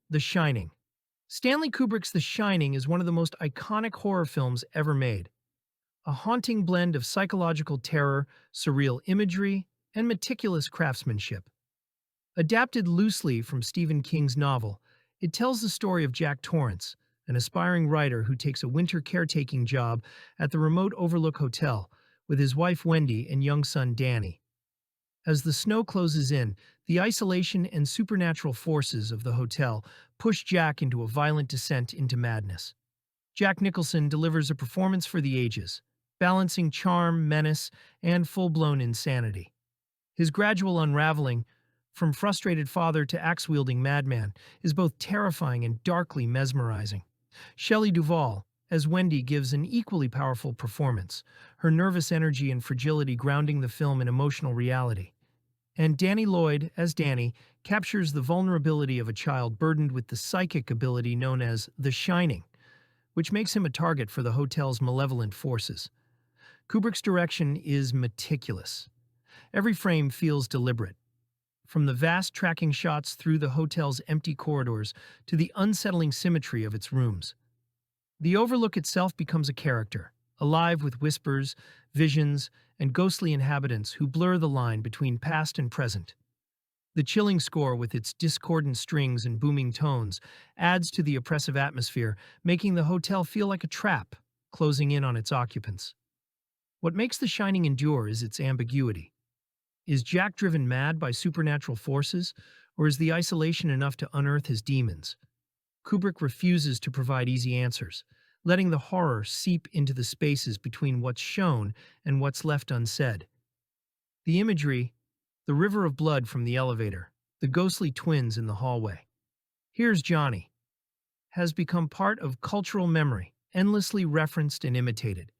The Shining. Stanley Kubrick's The Shining is one of the most iconic horror films ever made. A haunting blend of psychological terror, surreal imagery, and meticulous craftsmanship. Adapted loosely from Stephen King's novel, it tells the story of Jack Torrance, an aspiring writer who takes a winter caretaking job at the remote Overlook Hotel with his wife Wendy and young son Danny. As the snow closes in, the isolation and supernatural forces of the hotel push Jack into a violent descent into madness. Jack Nicholson delivers a performance for the ages, balancing charm, menace, and full-blown insanity. His gradual unraveling, from frustrated father to axe-wielding madman, is both terrifying and darkly mesmerizing. Shelley Duvall, as Wendy, gives an equally powerful performance, her nervous energy and fragility grounding the film in emotional reality. And Danny Lloyd, as Danny, captures the vulnerability of a child burdened with the psychic ability known as the Shining, which makes him a target for the hotel's malevolent forces. Kubrick's direction is meticulous. Every frame feels deliberate, from the vast tracking shots through the hotel's empty corridors to the unsettling symmetry of its rooms. The Overlook itself becomes a character, alive with whispers, visions, and ghostly inhabitants who blur the line between past and present. The chilling score, with its discordant strings and booming tones, adds to the oppressive atmosphere, making the hotel feel like a trap, closing in on its occupants. What makes The Shining endure is its ambiguity. Is Jack driven mad by supernatural forces, or is the isolation enough to unearth his demons? Kubrick refuses to provide easy answers, letting the horror seep into the spaces between what's shown and what's left unsaid. The imagery, the river of blood from the elevator, the ghostly twins in the hallway. Here's Johnny, has become part of cultural memory, endlessly referenced and imitated.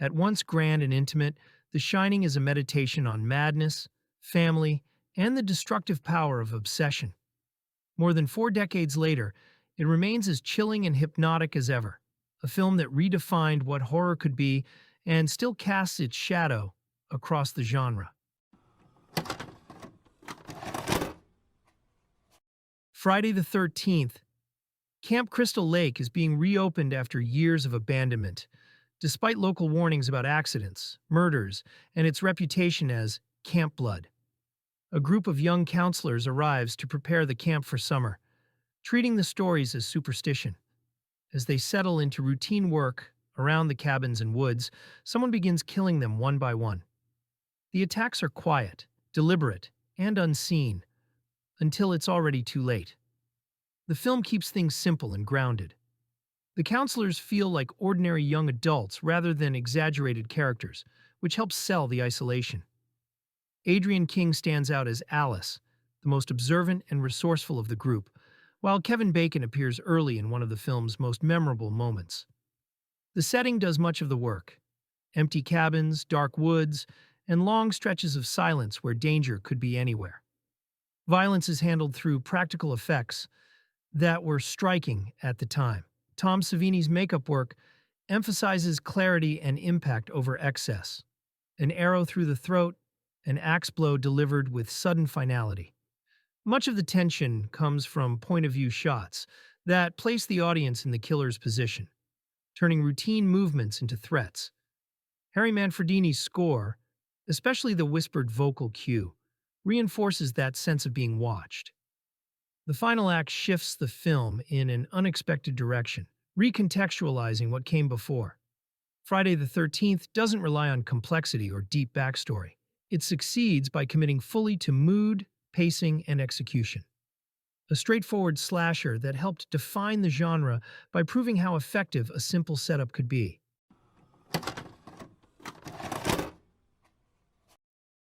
At once grand and intimate, The Shining is a meditation on madness, family, and the destructive power of obsession. More than 4 decades later, it remains as chilling and hypnotic as ever, a film that redefined what horror could be and still casts its shadow across the genre. Friday the 13th. Camp Crystal Lake is being reopened after years of abandonment, despite local warnings about accidents, murders, and its reputation as Camp Blood. A group of young counselors arrives to prepare the camp for summer, treating the stories as superstition. As they settle into routine work around the cabins and woods, someone begins killing them one by one. The attacks are quiet, deliberate, and unseen, until it's already too late. The film keeps things simple and grounded. The counselors feel like ordinary young adults rather than exaggerated characters, which helps sell the isolation. Adrienne King stands out as Alice, the most observant and resourceful of the group, while Kevin Bacon appears early in one of the film's most memorable moments. The setting does much of the work: empty cabins, dark woods, and long stretches of silence where danger could be anywhere. Violence is handled through practical effects that were striking at the time. Tom Savini's makeup work emphasizes clarity and impact over excess. An arrow through the throat, an axe blow delivered with sudden finality. Much of the tension comes from point-of-view shots that place the audience in the killer's position, turning routine movements into threats. Harry Manfredini's score, especially the whispered vocal cue, reinforces that sense of being watched. The final act shifts the film in an unexpected direction, recontextualizing what came before. Friday the 13th doesn't rely on complexity or deep backstory. It succeeds by committing fully to mood, pacing, and execution. A straightforward slasher that helped define the genre by proving how effective a simple setup could be.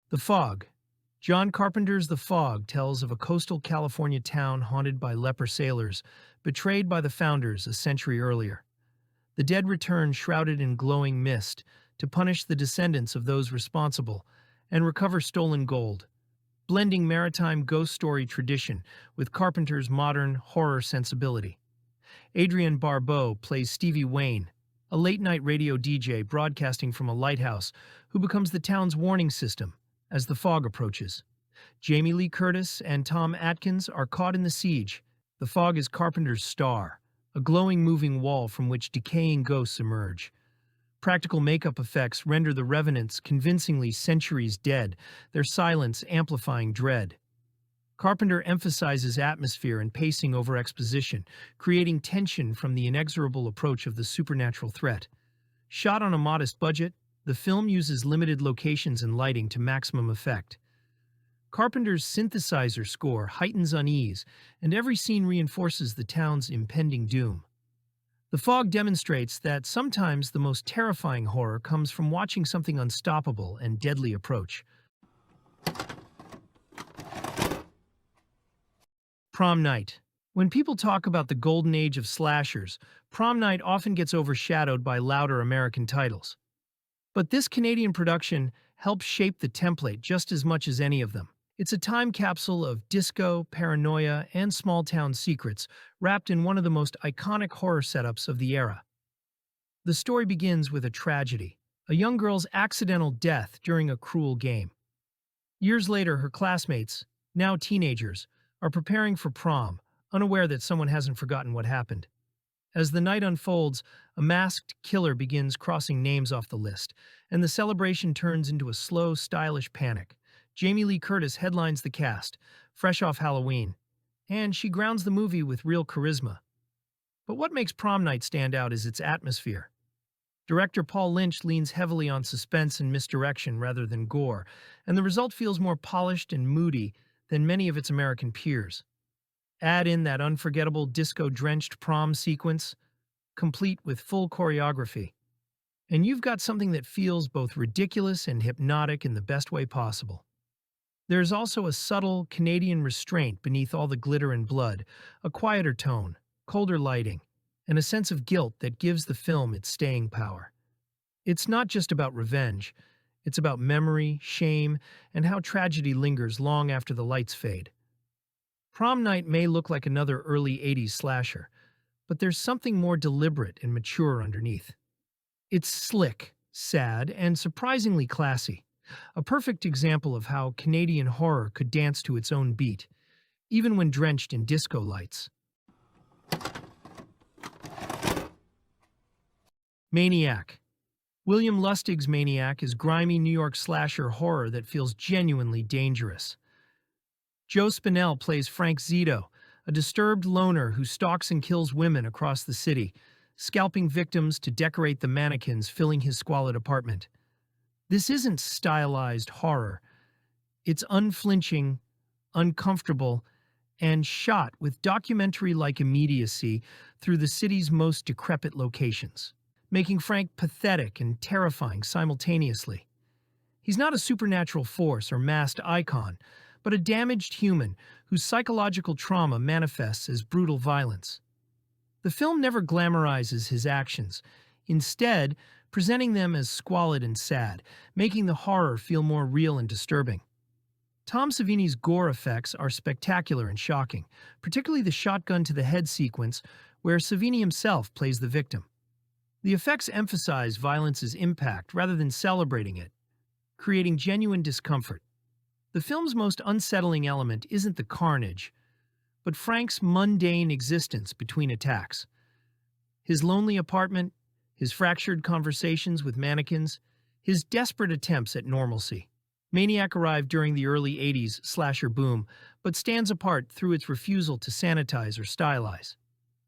The Fog. John Carpenter's The Fog tells of a coastal California town haunted by leper sailors, betrayed by the founders a century earlier. The dead return shrouded in glowing mist to punish the descendants of those responsible and recover stolen gold, blending maritime ghost story tradition with Carpenter's modern horror sensibility. Adrienne Barbeau plays Stevie Wayne, a late-night radio DJ broadcasting from a lighthouse who becomes the town's warning system as the fog approaches. Jamie Lee Curtis and Tom Atkins are caught in the siege, The fog is Carpenter's star, a glowing moving wall from which decaying ghosts emerge. Practical makeup effects render the revenants convincingly centuries dead, their silence amplifying dread. Carpenter emphasizes atmosphere and pacing over exposition, creating tension from the inexorable approach of the supernatural threat. Shot on a modest budget, the film uses limited locations and lighting to maximum effect. Carpenter's synthesizer score heightens unease, and every scene reinforces the town's impending doom. The fog demonstrates that sometimes the most terrifying horror comes from watching something unstoppable and deadly approach. Prom Night. When people talk about the golden age of slashers, Prom Night often gets overshadowed by louder American titles. But this Canadian production helps shape the template just as much as any of them. It's a time capsule of disco, paranoia, and small-town secrets, wrapped in one of the most iconic horror setups of the era. The story begins with a tragedy, a young girl's accidental death during a cruel game. Years later, her classmates, now teenagers, are preparing for prom, unaware that someone hasn't forgotten what happened. As the night unfolds, a masked killer begins crossing names off the list, and the celebration turns into a slow, stylish panic. Jamie Lee Curtis headlines the cast, fresh off Halloween, and she grounds the movie with real charisma. But what makes Prom Night stand out is its atmosphere. Director Paul Lynch leans heavily on suspense and misdirection rather than gore, and the result feels more polished and moody than many of its American peers. Add in that unforgettable disco-drenched prom sequence, complete with full choreography, and you've got something that feels both ridiculous and hypnotic in the best way possible. There's also a subtle Canadian restraint beneath all the glitter and blood, a quieter tone, colder lighting, and a sense of guilt that gives the film its staying power. It's not just about revenge, it's about memory, shame, and how tragedy lingers long after the lights fade. Prom Night may look like another early 80s slasher, but there's something more deliberate and mature underneath. It's slick, sad, and surprisingly classy, a perfect example of how Canadian horror could dance to its own beat, even when drenched in disco lights. Maniac. William Lustig's Maniac is grimy New York slasher horror that feels genuinely dangerous. Joe Spinell plays Frank Zito, a disturbed loner who stalks and kills women across the city, scalping victims to decorate the mannequins filling his squalid apartment. This isn't stylized horror. It's unflinching, uncomfortable, and shot with documentary-like immediacy through the city's most decrepit locations, making Frank pathetic and terrifying simultaneously. He's not a supernatural force or masked icon, but a damaged human whose psychological trauma manifests as brutal violence. The film never glamorizes his actions, instead presenting them as squalid and sad, making the horror feel more real and disturbing. Tom Savini's gore effects are spectacular and shocking, particularly the shotgun to the head sequence where Savini himself plays the victim. The effects emphasize violence's impact rather than celebrating it, creating genuine discomfort. The film's most unsettling element isn't the carnage, but Frank's mundane existence between attacks. His lonely apartment, his fractured conversations with mannequins, his desperate attempts at normalcy. Maniac arrived during the early 80s slasher boom, but stands apart through its refusal to sanitize or stylize.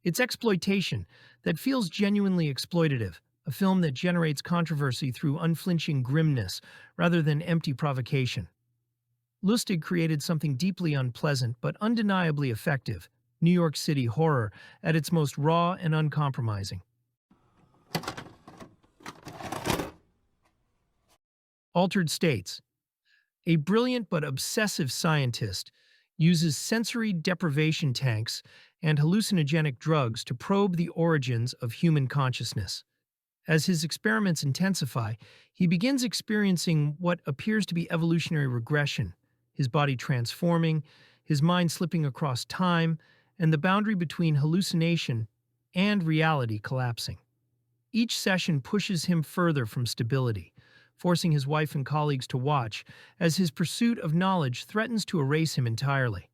Its exploitation that feels genuinely exploitative, a film that generates controversy through unflinching grimness rather than empty provocation. Lustig created something deeply unpleasant but undeniably effective, New York City horror at its most raw and uncompromising. Altered States. A brilliant but obsessive scientist uses sensory deprivation tanks and hallucinogenic drugs to probe the origins of human consciousness. As his experiments intensify, he begins experiencing what appears to be evolutionary regression, his body transforming, his mind slipping across time, and the boundary between hallucination and reality collapsing. Each session pushes him further from stability, forcing his wife and colleagues to watch as his pursuit of knowledge threatens to erase him entirely.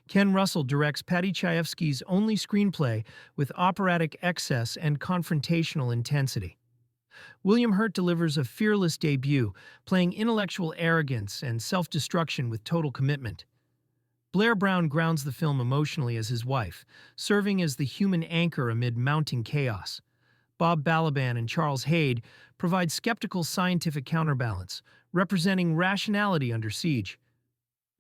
Ken Russell directs Paddy Chayefsky's only screenplay with operatic excess and confrontational intensity. William Hurt delivers a fearless debut, playing intellectual arrogance and self-destruction with total commitment. Blair Brown grounds the film emotionally as his wife, serving as the human anchor amid mounting chaos. Bob Balaban and Charles Hayde provide skeptical scientific counterbalance, representing rationality under siege.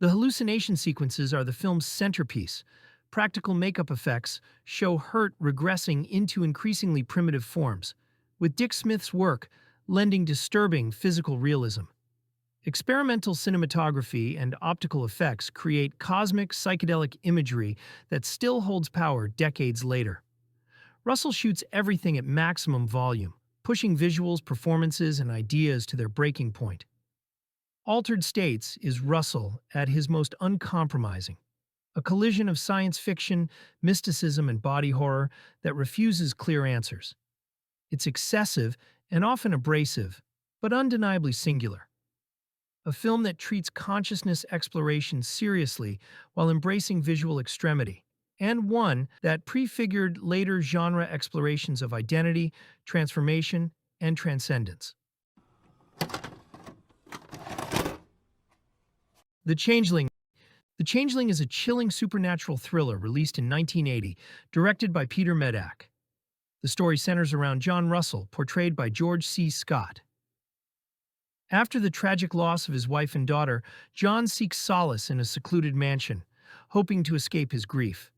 The hallucination sequences are the film's centerpiece. Practical makeup effects show Hurt regressing into increasingly primitive forms, with Dick Smith's work lending disturbing physical realism. Experimental cinematography and optical effects create cosmic, psychedelic imagery that still holds power decades later. Russell shoots everything at maximum volume, pushing visuals, performances, and ideas to their breaking point. Altered States is Russell at his most uncompromising, a collision of science fiction, mysticism, and body horror that refuses clear answers. It's excessive and often abrasive, but undeniably singular. A film that treats consciousness exploration seriously while embracing visual extremity, and one that prefigured later genre explorations of identity, transformation, and transcendence. The Changeling. The Changeling is a chilling supernatural thriller released in 1980, directed by Peter Medak. The story centers around John Russell, portrayed by George C. Scott. After the tragic loss of his wife and daughter, John seeks solace in a secluded mansion, hoping to escape his grief.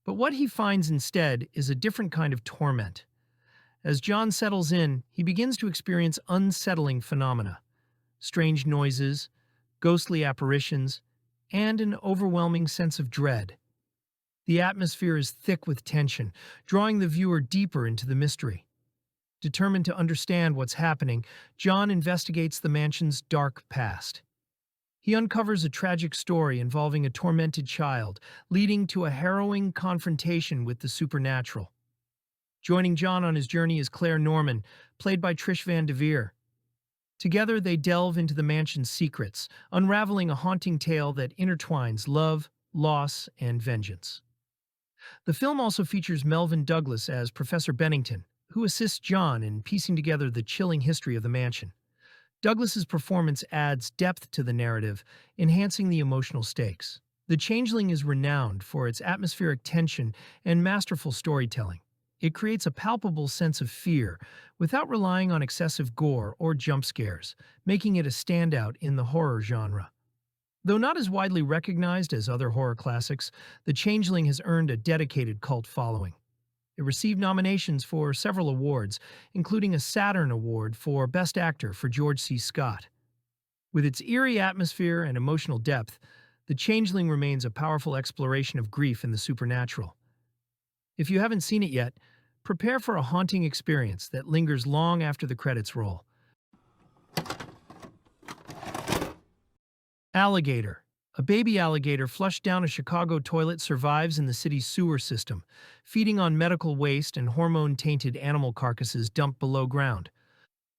But what he finds instead is a different kind of torment. As John settles in, he begins to experience unsettling phenomena: strange noises, ghostly apparitions, and an overwhelming sense of dread. The atmosphere is thick with tension, drawing the viewer deeper into the mystery. Determined to understand what's happening, John investigates the mansion's dark past. He uncovers a tragic story involving a tormented child, leading to a harrowing confrontation with the supernatural. Joining John on his journey is Claire Norman, played by Trish Van Devere. Together, they delve into the mansion's secrets, unraveling a haunting tale that intertwines love, loss, and vengeance. The film also features Melvyn Douglas as Professor Bennington, who assists John in piecing together the chilling history of the mansion. Douglas's performance adds depth to the narrative, enhancing the emotional stakes. The Changeling is renowned for its atmospheric tension and masterful storytelling. It creates a palpable sense of fear without relying on excessive gore or jump scares, making it a standout in the horror genre. Though not as widely recognized as other horror classics, The Changeling has earned a dedicated cult following. It received nominations for several awards, including a Saturn Award for Best Actor for George C. Scott. With its eerie atmosphere and emotional depth, The Changeling remains a powerful exploration of grief and the supernatural. If you haven't seen it yet, prepare for a haunting experience that lingers long after the credits roll. Alligator. A baby alligator flushed down a Chicago toilet survives in the city's sewer system, feeding on medical waste and hormone-tainted animal carcasses dumped below ground.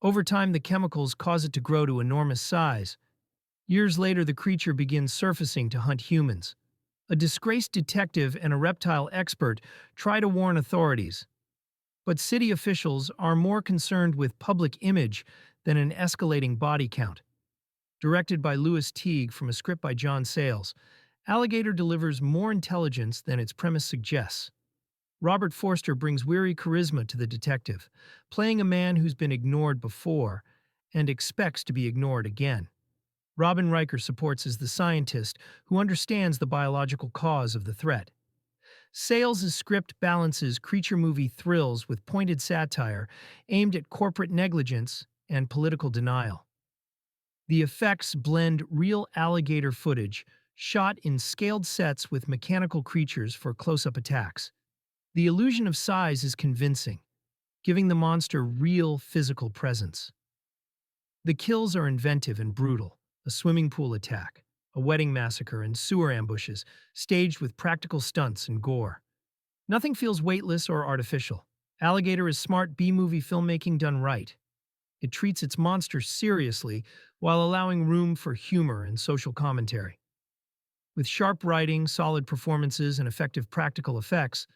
Over time, the chemicals cause it to grow to enormous size. Years later, the creature begins surfacing to hunt humans. A disgraced detective and a reptile expert try to warn authorities, but city officials are more concerned with public image than an escalating body count. Directed by Louis Teague from a script by John Sayles, Alligator delivers more intelligence than its premise suggests. Robert Forster brings weary charisma to the detective, playing a man who's been ignored before and expects to be ignored again. Robin Riker supports as the scientist who understands the biological cause of the threat. Sayles' script balances creature movie thrills with pointed satire aimed at corporate negligence and political denial. The effects blend real alligator footage, shot in scaled sets with mechanical creatures for close-up attacks. The illusion of size is convincing, giving the monster real physical presence. The kills are inventive and brutal: a swimming pool attack, a wedding massacre, and sewer ambushes, staged with practical stunts and gore. Nothing feels weightless or artificial. Alligator is smart B-movie filmmaking done right. It treats its monsters seriously while allowing room for humor and social commentary. With sharp writing, solid performances, and effective practical effects,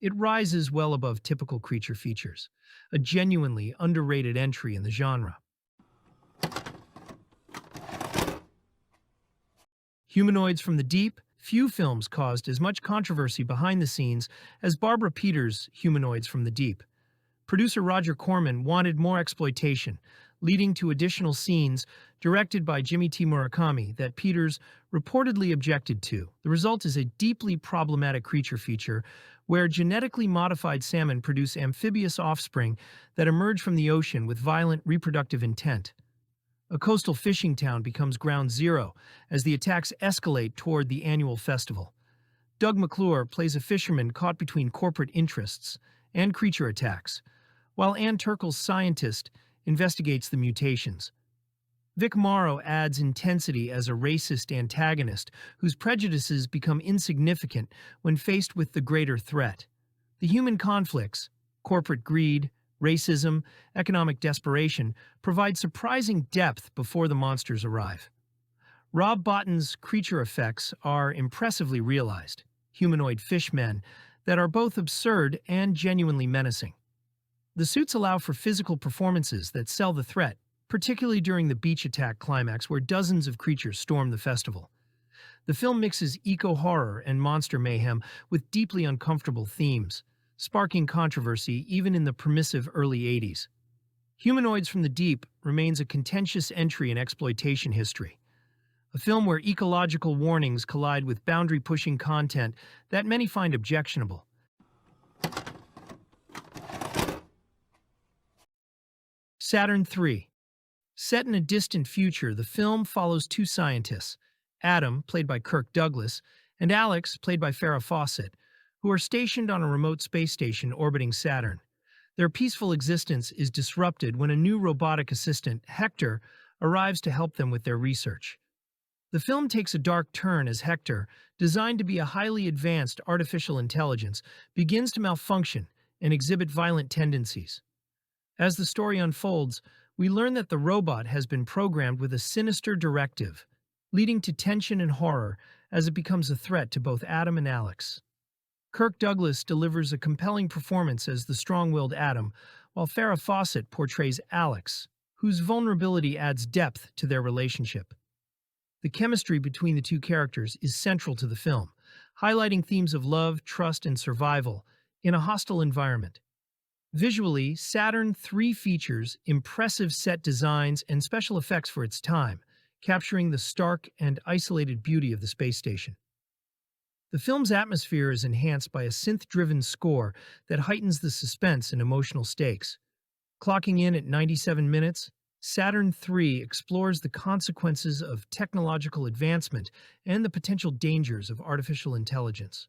it rises well above typical creature features, a genuinely underrated entry in the genre. Humanoids from the Deep, few films caused as much controversy behind the scenes as Barbara Peters' Humanoids from the Deep. Producer Roger Corman wanted more exploitation, leading to additional scenes directed by Jimmy T. Murakami that Peters reportedly objected to. The result is a deeply problematic creature feature where genetically modified salmon produce amphibious offspring that emerge from the ocean with violent reproductive intent. A coastal fishing town becomes ground zero as the attacks escalate toward the annual festival. Doug McClure plays a fisherman caught between corporate interests and creature attacks, while Ann Turkel's scientist investigates the mutations. Vic Morrow adds intensity as a racist antagonist whose prejudices become insignificant when faced with the greater threat. The human conflicts, corporate greed, racism, economic desperation, provide surprising depth before the monsters arrive. Rob Bottin's creature effects are impressively realized, humanoid fishmen that are both absurd and genuinely menacing. The suits allow for physical performances that sell the threat, particularly during the beach attack climax where dozens of creatures storm the festival. The film mixes eco-horror and monster mayhem with deeply uncomfortable themes, sparking controversy even in the permissive early 80s. Humanoids from the Deep remains a contentious entry in exploitation history, a film where ecological warnings collide with boundary-pushing content that many find objectionable. Saturn III. Set in a distant future, the film follows two scientists, Adam, played by Kirk Douglas, and Alex, played by Farrah Fawcett, who are stationed on a remote space station orbiting Saturn. Their peaceful existence is disrupted when a new robotic assistant, Hector, arrives to help them with their research. The film takes a dark turn as Hector, designed to be a highly advanced artificial intelligence, begins to malfunction and exhibit violent tendencies. As the story unfolds, we learn that the robot has been programmed with a sinister directive, leading to tension and horror as it becomes a threat to both Adam and Alex. Kirk Douglas delivers a compelling performance as the strong-willed Adam, while Farrah Fawcett portrays Alex, whose vulnerability adds depth to their relationship. The chemistry between the two characters is central to the film, highlighting themes of love, trust, and survival in a hostile environment. Visually, Saturn III features impressive set designs and special effects for its time, capturing the stark and isolated beauty of the space station. The film's atmosphere is enhanced by a synth-driven score that heightens the suspense and emotional stakes. Clocking in at 97 minutes, Saturn III explores the consequences of technological advancement and the potential dangers of artificial intelligence.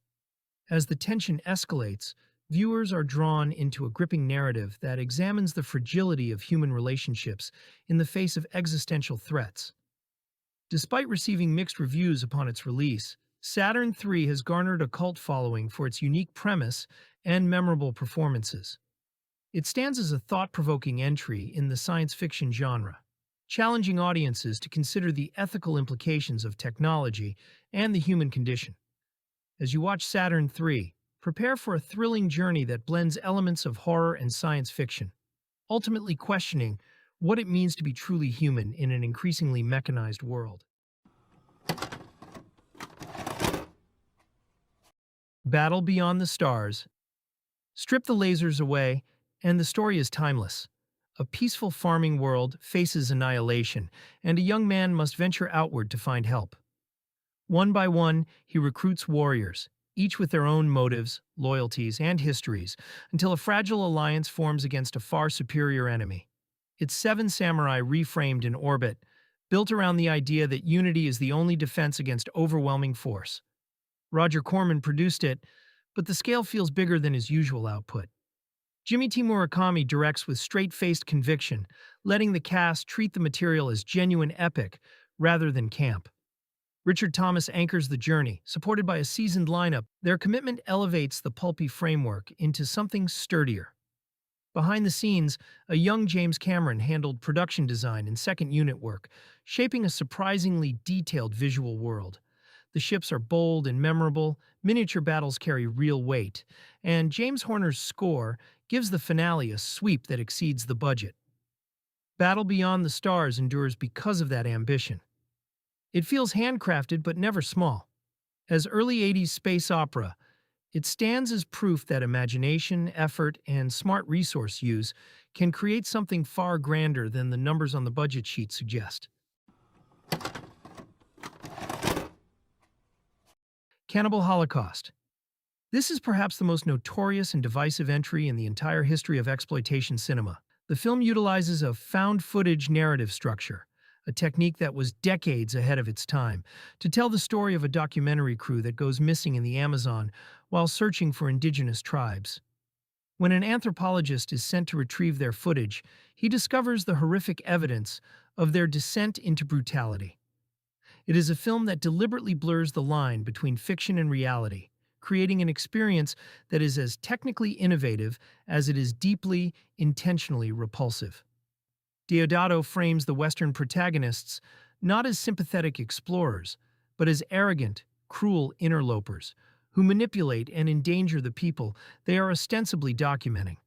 As the tension escalates, viewers are drawn into a gripping narrative that examines the fragility of human relationships in the face of existential threats. Despite receiving mixed reviews upon its release, Saturn III has garnered a cult following for its unique premise and memorable performances. It stands as a thought-provoking entry in the science fiction genre, challenging audiences to consider the ethical implications of technology and the human condition. As you watch Saturn III, prepare for a thrilling journey that blends elements of horror and science fiction, ultimately questioning what it means to be truly human in an increasingly mechanized world. Battle Beyond the Stars. Strip the lasers away, and the story is timeless. A peaceful farming world faces annihilation, and a young man must venture outward to find help. One by one, he recruits warriors, each with their own motives, loyalties, and histories, until a fragile alliance forms against a far superior enemy. It's seven samurai reframed in orbit, built around the idea that unity is the only defense against overwhelming force. Roger Corman produced it, but the scale feels bigger than his usual output. Jimmy T. Murakami directs with straight-faced conviction, letting the cast treat the material as genuine epic rather than camp. Richard Thomas anchors the journey, supported by a seasoned lineup. Their commitment elevates the pulpy framework into something sturdier. Behind the scenes, a young James Cameron handled production design and second unit work, shaping a surprisingly detailed visual world. The ships are bold and memorable, miniature battles carry real weight, and James Horner's score gives the finale a sweep that exceeds the budget. Battle Beyond the Stars endures because of that ambition. It feels handcrafted but never small. As early 80s space opera, it stands as proof that imagination, effort, and smart resource use can create something far grander than the numbers on the budget sheet suggest. Cannibal Holocaust. This is perhaps the most notorious and divisive entry in the entire history of exploitation cinema. The film utilizes a found footage narrative structure, a technique that was decades ahead of its time, to tell the story of a documentary crew that goes missing in the Amazon while searching for indigenous tribes. When an anthropologist is sent to retrieve their footage, he discovers the horrific evidence of their descent into brutality. It is a film that deliberately blurs the line between fiction and reality, creating an experience that is as technically innovative as it is deeply, intentionally repulsive. Deodato frames the Western protagonists not as sympathetic explorers, but as arrogant, cruel interlopers who manipulate and endanger the people they are ostensibly documenting.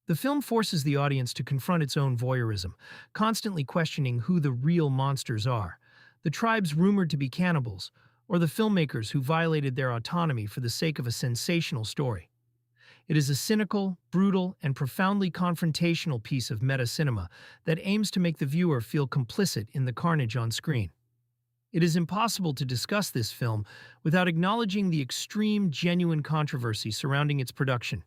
The film forces the audience to confront its own voyeurism, constantly questioning who the real monsters are, the tribes rumored to be cannibals, or the filmmakers who violated their autonomy for the sake of a sensational story. It is a cynical, brutal, and profoundly confrontational piece of meta-cinema that aims to make the viewer feel complicit in the carnage on screen. It is impossible to discuss this film without acknowledging the extreme, genuine controversy surrounding its production,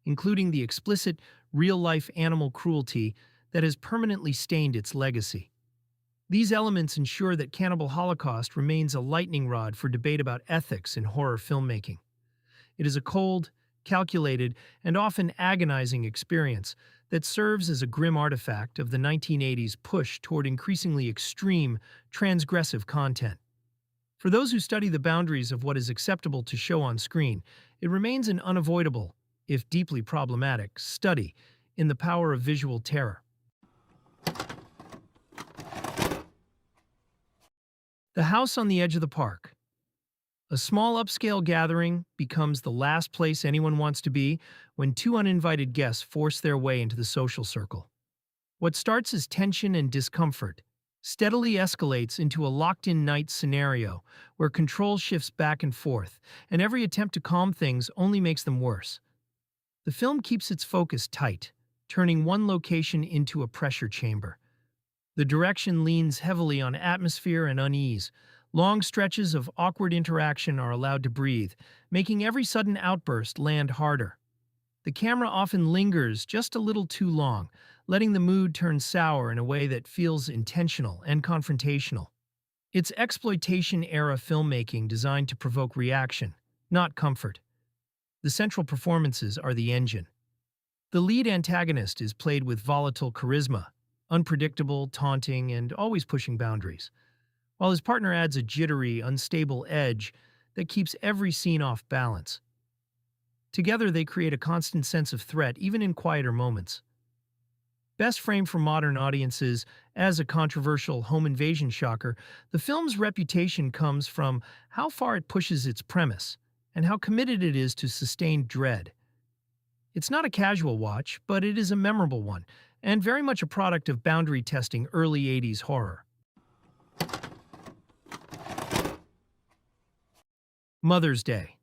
including the explicit, real-life animal cruelty that has permanently stained its legacy. These elements ensure that Cannibal Holocaust remains a lightning rod for debate about ethics in horror filmmaking. It is a cold, calculated, and often agonizing experience that serves as a grim artifact of the 1980s push toward increasingly extreme, transgressive content. For those who study the boundaries of what is acceptable to show on screen, it remains an unavoidable, if deeply problematic, study in the power of visual terror. The House on the Edge of the Park. A small upscale gathering becomes the last place anyone wants to be when two uninvited guests force their way into the social circle. What starts as tension and discomfort steadily escalates into a locked-in night scenario where control shifts back and forth, and every attempt to calm things only makes them worse. The film keeps its focus tight, turning one location into a pressure chamber. The direction leans heavily on atmosphere and unease. Long stretches of awkward interaction are allowed to breathe, making every sudden outburst land harder. The camera often lingers just a little too long, letting the mood turn sour in a way that feels intentional and confrontational. It's exploitation-era filmmaking designed to provoke reaction, not comfort. The central performances are the engine. The lead antagonist is played with volatile charisma, unpredictable, taunting, and always pushing boundaries, while his partner adds a jittery, unstable edge that keeps every scene off balance. Together, they create a constant sense of threat, even in quieter moments. Best framed for modern audiences as a controversial home invasion shocker, the film's reputation comes from how far it pushes its premise and how committed it is to sustained dread. It's not a casual watch, but it is a memorable one, and very much a product of boundary-testing early 80s horror. Mother's Day.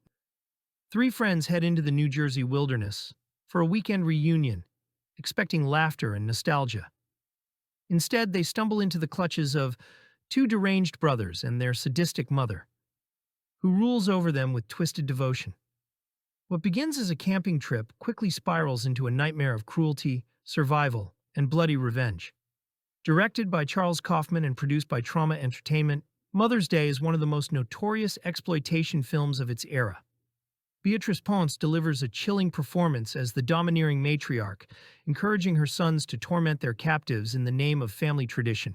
Three friends head into the New Jersey wilderness for a weekend reunion, expecting laughter and nostalgia. Instead, they stumble into the clutches of two deranged brothers and their sadistic mother, who rules over them with twisted devotion. What begins as a camping trip quickly spirals into a nightmare of cruelty, survival, and bloody revenge. Directed by Charles Kaufman and produced by Trauma Entertainment, Mother's Day is one of the most notorious exploitation films of its era. Beatrice Ponce delivers a chilling performance as the domineering matriarch, encouraging her sons to torment their captives in the name of family tradition.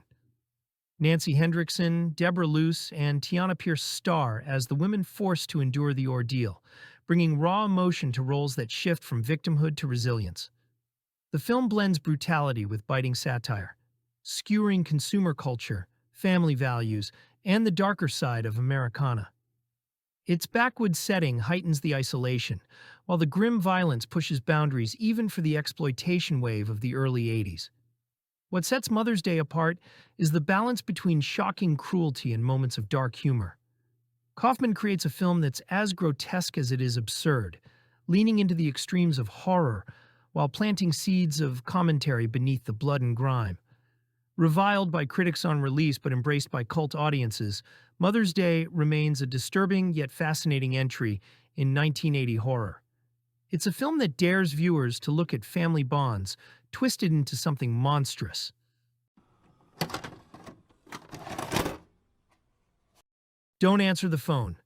Nancy Hendrickson, Deborah Luce, and Tiana Pierce star as the women forced to endure the ordeal, bringing raw emotion to roles that shift from victimhood to resilience. The film blends brutality with biting satire, skewering consumer culture, family values, and the darker side of Americana. Its backwoods setting heightens the isolation, while the grim violence pushes boundaries even for the exploitation wave of the early 80s. What sets Mother's Day apart is the balance between shocking cruelty and moments of dark humor. Kaufman creates a film that's as grotesque as it is absurd, leaning into the extremes of horror while planting seeds of commentary beneath the blood and grime. Reviled by critics on release but embraced by cult audiences, Mother's Day remains a disturbing yet fascinating entry in 1980 horror. It's a film that dares viewers to look at family bonds twisted into something monstrous. Don't Answer the Phone.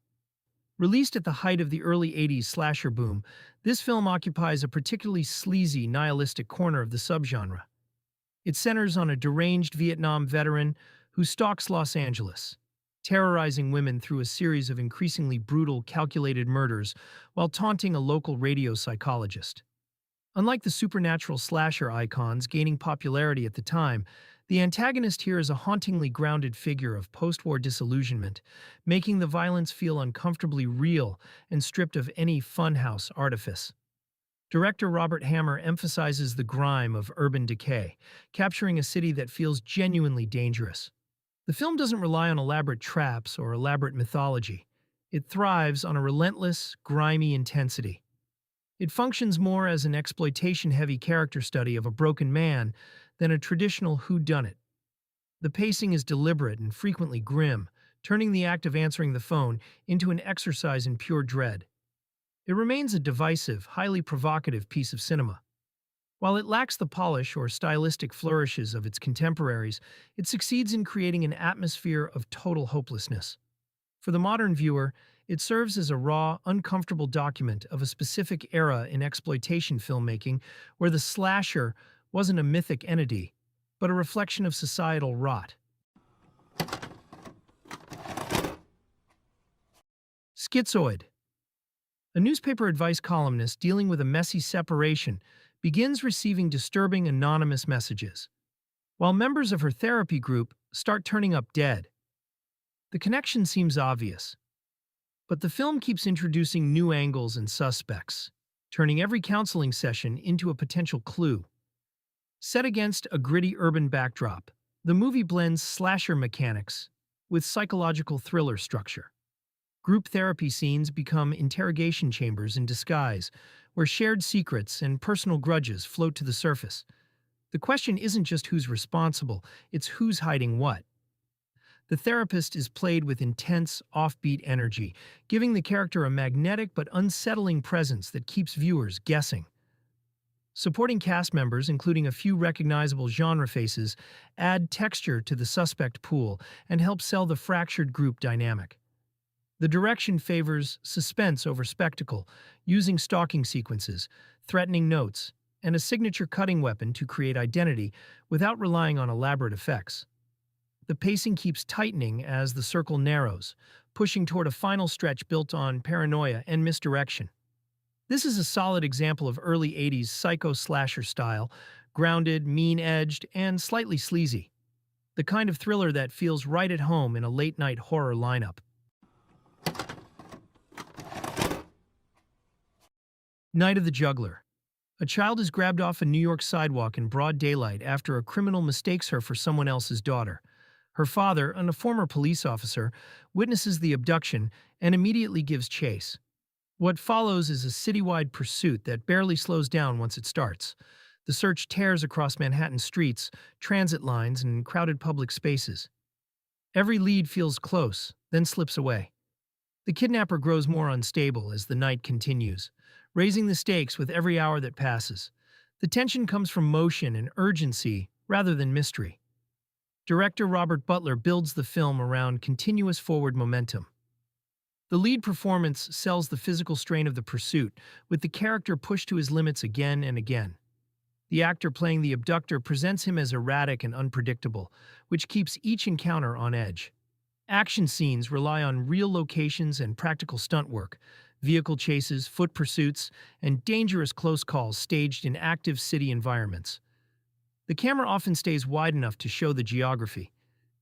Released at the height of the early 80s slasher boom, this film occupies a particularly sleazy, nihilistic corner of the subgenre. It centers on a deranged Vietnam veteran who stalks Los Angeles, terrorizing women through a series of increasingly brutal, calculated murders while taunting a local radio psychologist. Unlike the supernatural slasher icons gaining popularity at the time, the antagonist here is a hauntingly grounded figure of post-war disillusionment, making the violence feel uncomfortably real and stripped of any funhouse artifice. Director Robert Hammer emphasizes the grime of urban decay, capturing a city that feels genuinely dangerous. The film doesn't rely on elaborate traps or elaborate mythology. It thrives on a relentless, grimy intensity. It functions more as an exploitation-heavy character study of a broken man than a traditional whodunit. The pacing is deliberate and frequently grim, turning the act of answering the phone into an exercise in pure dread. It remains a divisive, highly provocative piece of cinema. While it lacks the polish or stylistic flourishes of its contemporaries, it succeeds in creating an atmosphere of total hopelessness. For the modern viewer, it serves as a raw, uncomfortable document of a specific era in exploitation filmmaking where the slasher wasn't a mythic entity, but a reflection of societal rot. Schizoid. A newspaper advice columnist dealing with a messy separation begins receiving disturbing anonymous messages, while members of her therapy group start turning up dead. The connection seems obvious, but the film keeps introducing new angles and suspects, turning every counseling session into a potential clue. Set against a gritty urban backdrop, the movie blends slasher mechanics with psychological thriller structure. Group therapy scenes become interrogation chambers in disguise, where shared secrets and personal grudges float to the surface. The question isn't just who's responsible, it's who's hiding what. The therapist is played with intense, offbeat energy, giving the character a magnetic but unsettling presence that keeps viewers guessing. Supporting cast members, including a few recognizable genre faces, add texture to the suspect pool and help sell the fractured group dynamic. The direction favors suspense over spectacle, using stalking sequences, threatening notes, and a signature cutting weapon to create identity without relying on elaborate effects. The pacing keeps tightening as the circle narrows, pushing toward a final stretch built on paranoia and misdirection. This is a solid example of early 80s psycho-slasher style, grounded, mean-edged, and slightly sleazy. The kind of thriller that feels right at home in a late-night horror lineup. Night of the Juggler. A child is grabbed off a New York sidewalk in broad daylight after a criminal mistakes her for someone else's daughter. Her father, a former police officer, witnesses the abduction and immediately gives chase. What follows is a citywide pursuit that barely slows down once it starts. The search tears across Manhattan streets, transit lines, and crowded public spaces. Every lead feels close, then slips away. The kidnapper grows more unstable as the night continues, raising the stakes with every hour that passes. The tension comes from motion and urgency rather than mystery. Director Robert Butler builds the film around continuous forward momentum. The lead performance sells the physical strain of the pursuit, with the character pushed to his limits again and again. The actor playing the abductor presents him as erratic and unpredictable, which keeps each encounter on edge. Action scenes rely on real locations and practical stunt work, vehicle chases, foot pursuits, and dangerous close calls staged in active city environments. The camera often stays wide enough to show the geography,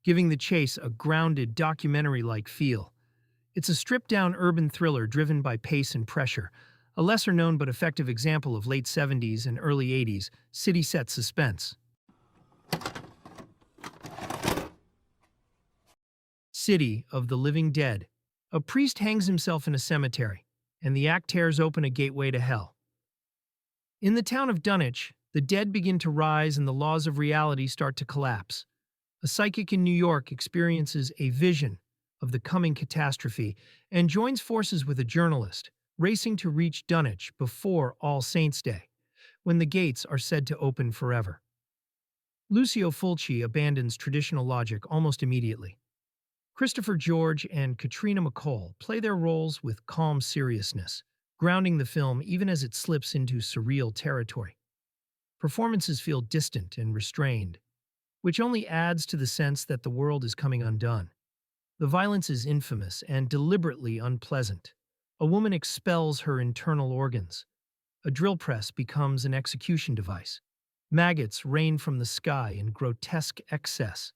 giving the chase a grounded, documentary-like feel. It's a stripped-down urban thriller driven by pace and pressure, a lesser-known but effective example of late 70s and early 80s city-set suspense. City of the Living Dead. A priest hangs himself in a cemetery, and the act tears open a gateway to hell. In the town of Dunwich, the dead begin to rise and the laws of reality start to collapse. A psychic in New York experiences a vision of the coming catastrophe and joins forces with a journalist, racing to reach Dunwich before All Saints' Day, when the gates are said to open forever. Lucio Fulci abandons traditional logic almost immediately. Christopher George and Katrina McCall play their roles with calm seriousness, grounding the film even as it slips into surreal territory. Performances feel distant and restrained, which only adds to the sense that the world is coming undone. The violence is infamous and deliberately unpleasant. A woman expels her internal organs. A drill press becomes an execution device. Maggots rain from the sky in grotesque excess.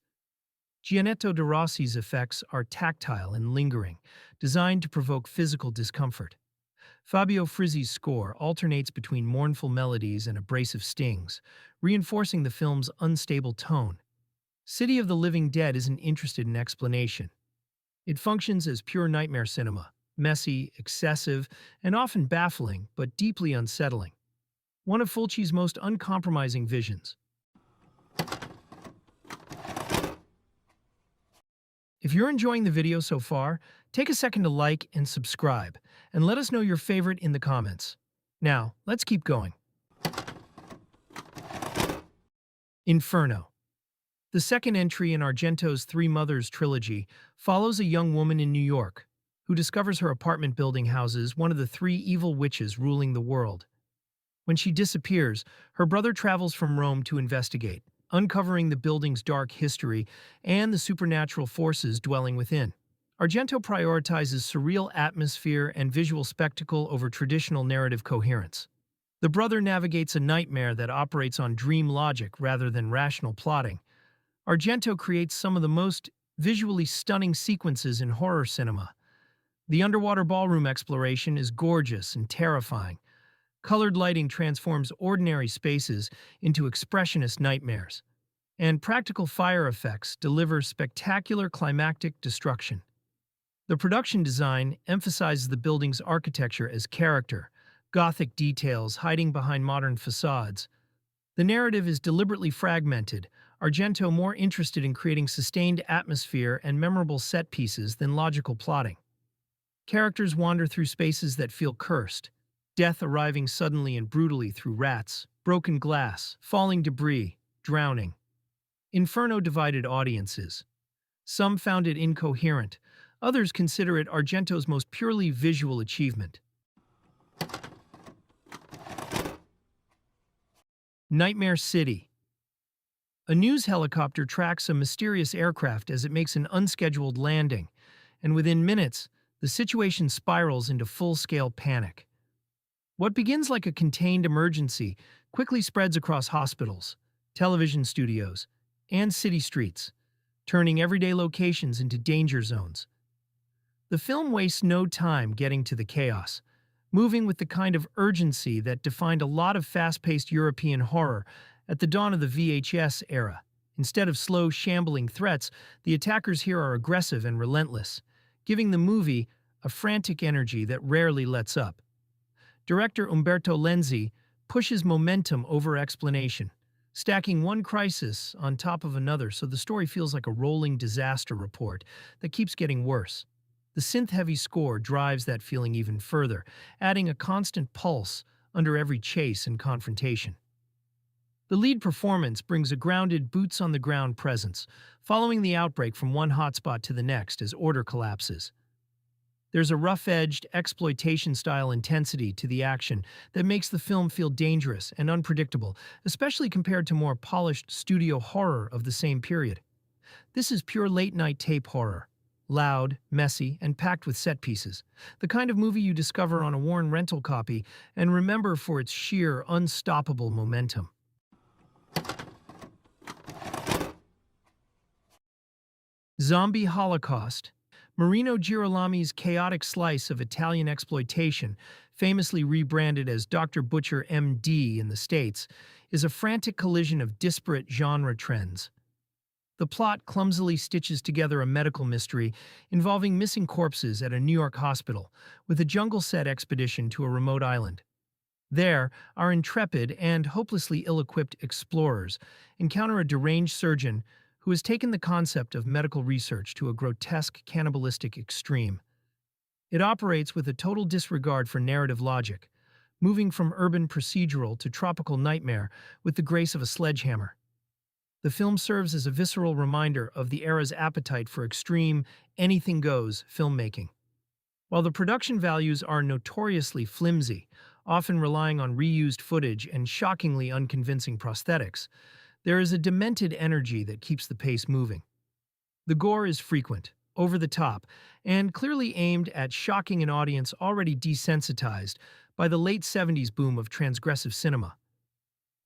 Gianetto de Rossi's effects are tactile and lingering, designed to provoke physical discomfort. Fabio Frizzi's score alternates between mournful melodies and abrasive stings, reinforcing the film's unstable tone. City of the Living Dead isn't interested in explanation. It functions as pure nightmare cinema, messy, excessive, and often baffling, but deeply unsettling. One of Fulci's most uncompromising visions. If you're enjoying the video so far, take a second to like and subscribe, and let us know your favorite in the comments. Now, let's keep going. Inferno. The second entry in Argento's Three Mothers trilogy follows a young woman in New York who discovers her apartment building houses one of the three evil witches ruling the world. When she disappears, her brother travels from Rome to investigate, uncovering the building's dark history and the supernatural forces dwelling within. Argento prioritizes surreal atmosphere and visual spectacle over traditional narrative coherence. The brother navigates a nightmare that operates on dream logic rather than rational plotting. Argento creates some of the most visually stunning sequences in horror cinema. The underwater ballroom exploration is gorgeous and terrifying. Colored lighting transforms ordinary spaces into expressionist nightmares, and practical fire effects deliver spectacular climactic destruction. The production design emphasizes the building's architecture as character, Gothic details hiding behind modern facades. The narrative is deliberately fragmented, Argento more interested in creating sustained atmosphere and memorable set pieces than logical plotting. Characters wander through spaces that feel cursed, death arriving suddenly and brutally through rats, broken glass, falling debris, drowning. Inferno divided audiences. Some found it incoherent, others consider it Argento's most purely visual achievement. Nightmare City. A news helicopter tracks a mysterious aircraft as it makes an unscheduled landing, and within minutes, the situation spirals into full-scale panic. What begins like a contained emergency quickly spreads across hospitals, television studios, and city streets, turning everyday locations into danger zones. The film wastes no time getting to the chaos, moving with the kind of urgency that defined a lot of fast-paced European horror at the dawn of the VHS era. Instead of slow, shambling threats, the attackers here are aggressive and relentless, giving the movie a frantic energy that rarely lets up. Director Umberto Lenzi pushes momentum over explanation, stacking one crisis on top of another so the story feels like a rolling disaster report that keeps getting worse. The synth-heavy score drives that feeling even further, adding a constant pulse under every chase and confrontation. The lead performance brings a grounded, boots-on-the-ground presence, following the outbreak from one hotspot to the next as order collapses. There's a rough-edged, exploitation-style intensity to the action that makes the film feel dangerous and unpredictable, especially compared to more polished studio horror of the same period. This is pure late-night tape horror. Loud, messy, and packed with set pieces. The kind of movie you discover on a worn rental copy and remember for its sheer, unstoppable momentum. Zombie Holocaust. Marino Girolami's chaotic slice of Italian exploitation, famously rebranded as Dr. Butcher MD in the States, is a frantic collision of disparate genre trends. The plot clumsily stitches together a medical mystery involving missing corpses at a New York hospital, with a jungle set expedition to a remote island. There, our intrepid and hopelessly ill-equipped explorers encounter a deranged surgeon who has taken the concept of medical research to a grotesque cannibalistic extreme. It operates with a total disregard for narrative logic, moving from urban procedural to tropical nightmare with the grace of a sledgehammer. The film serves as a visceral reminder of the era's appetite for extreme, anything-goes filmmaking. While the production values are notoriously flimsy, often relying on reused footage and shockingly unconvincing prosthetics, there is a demented energy that keeps the pace moving. The gore is frequent, over the top, and clearly aimed at shocking an audience already desensitized by the late 70s boom of transgressive cinema.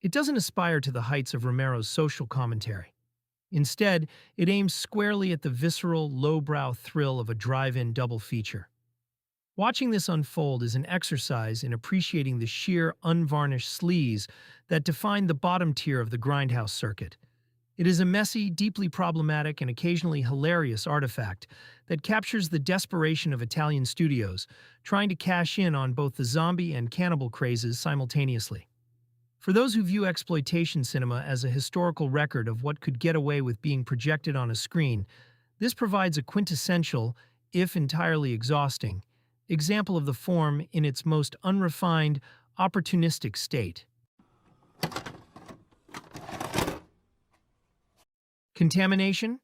It doesn't aspire to the heights of Romero's social commentary. Instead, it aims squarely at the visceral, lowbrow thrill of a drive-in double feature. Watching this unfold is an exercise in appreciating the sheer, unvarnished sleaze that define the bottom tier of the grindhouse circuit. It is a messy, deeply problematic, and occasionally hilarious artifact that captures the desperation of Italian studios trying to cash in on both the zombie and cannibal crazes simultaneously. For those who view exploitation cinema as a historical record of what could get away with being projected on a screen, this provides a quintessential, if entirely exhausting, example of the form in its most unrefined, opportunistic state. Contamination?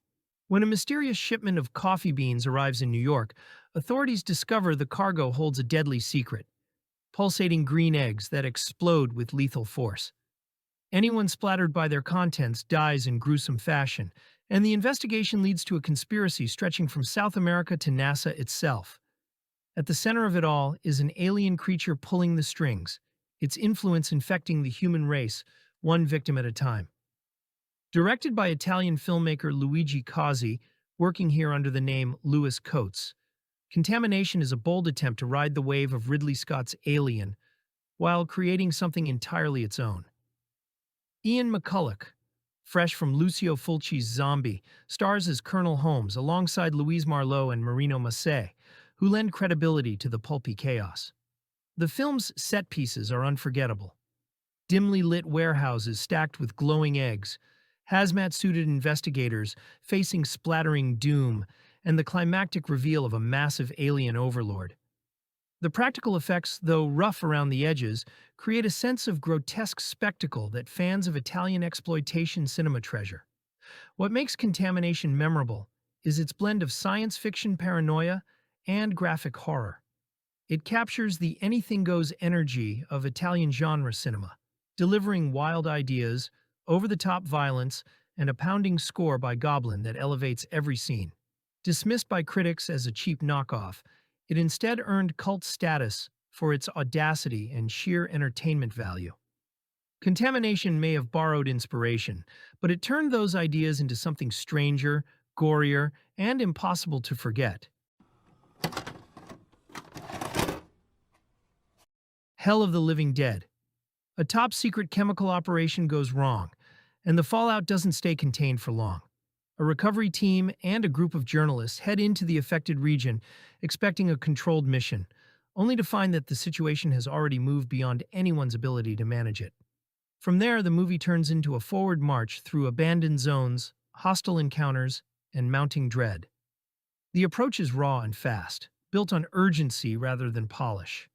When a mysterious shipment of coffee beans arrives in New York, authorities discover the cargo holds a deadly secret: pulsating green eggs that explode with lethal force. Anyone splattered by their contents dies in gruesome fashion, and the investigation leads to a conspiracy stretching from South America to NASA itself. At the center of it all is an alien creature pulling the strings, its influence infecting the human race, one victim at a time. Directed by Italian filmmaker Luigi Cozzi, working here under the name Louis Coates, Contamination is a bold attempt to ride the wave of Ridley Scott's Alien while creating something entirely its own. Ian McCulloch, fresh from Lucio Fulci's Zombie, stars as Colonel Holmes alongside Louise Marlowe and Marino Massé, who lend credibility to the pulpy chaos. The film's set pieces are unforgettable. Dimly lit warehouses stacked with glowing eggs, hazmat-suited investigators facing splattering doom, and the climactic reveal of a massive alien overlord. The practical effects, though rough around the edges, create a sense of grotesque spectacle that fans of Italian exploitation cinema treasure. What makes Contamination memorable is its blend of science fiction paranoia and graphic horror. It captures the anything-goes energy of Italian genre cinema, delivering wild ideas, over-the-top violence, and a pounding score by Goblin that elevates every scene. Dismissed by critics as a cheap knockoff, it instead earned cult status for its audacity and sheer entertainment value. Contamination may have borrowed inspiration, but it turned those ideas into something stranger, gorier, and impossible to forget. Hell of the Living Dead. A top-secret chemical operation goes wrong, and the fallout doesn't stay contained for long. A recovery team and a group of journalists head into the affected region, expecting a controlled mission, only to find that the situation has already moved beyond anyone's ability to manage it. From there, the movie turns into a forward march through abandoned zones, hostile encounters, and mounting dread. The approach is raw and fast, built on urgency rather than polish.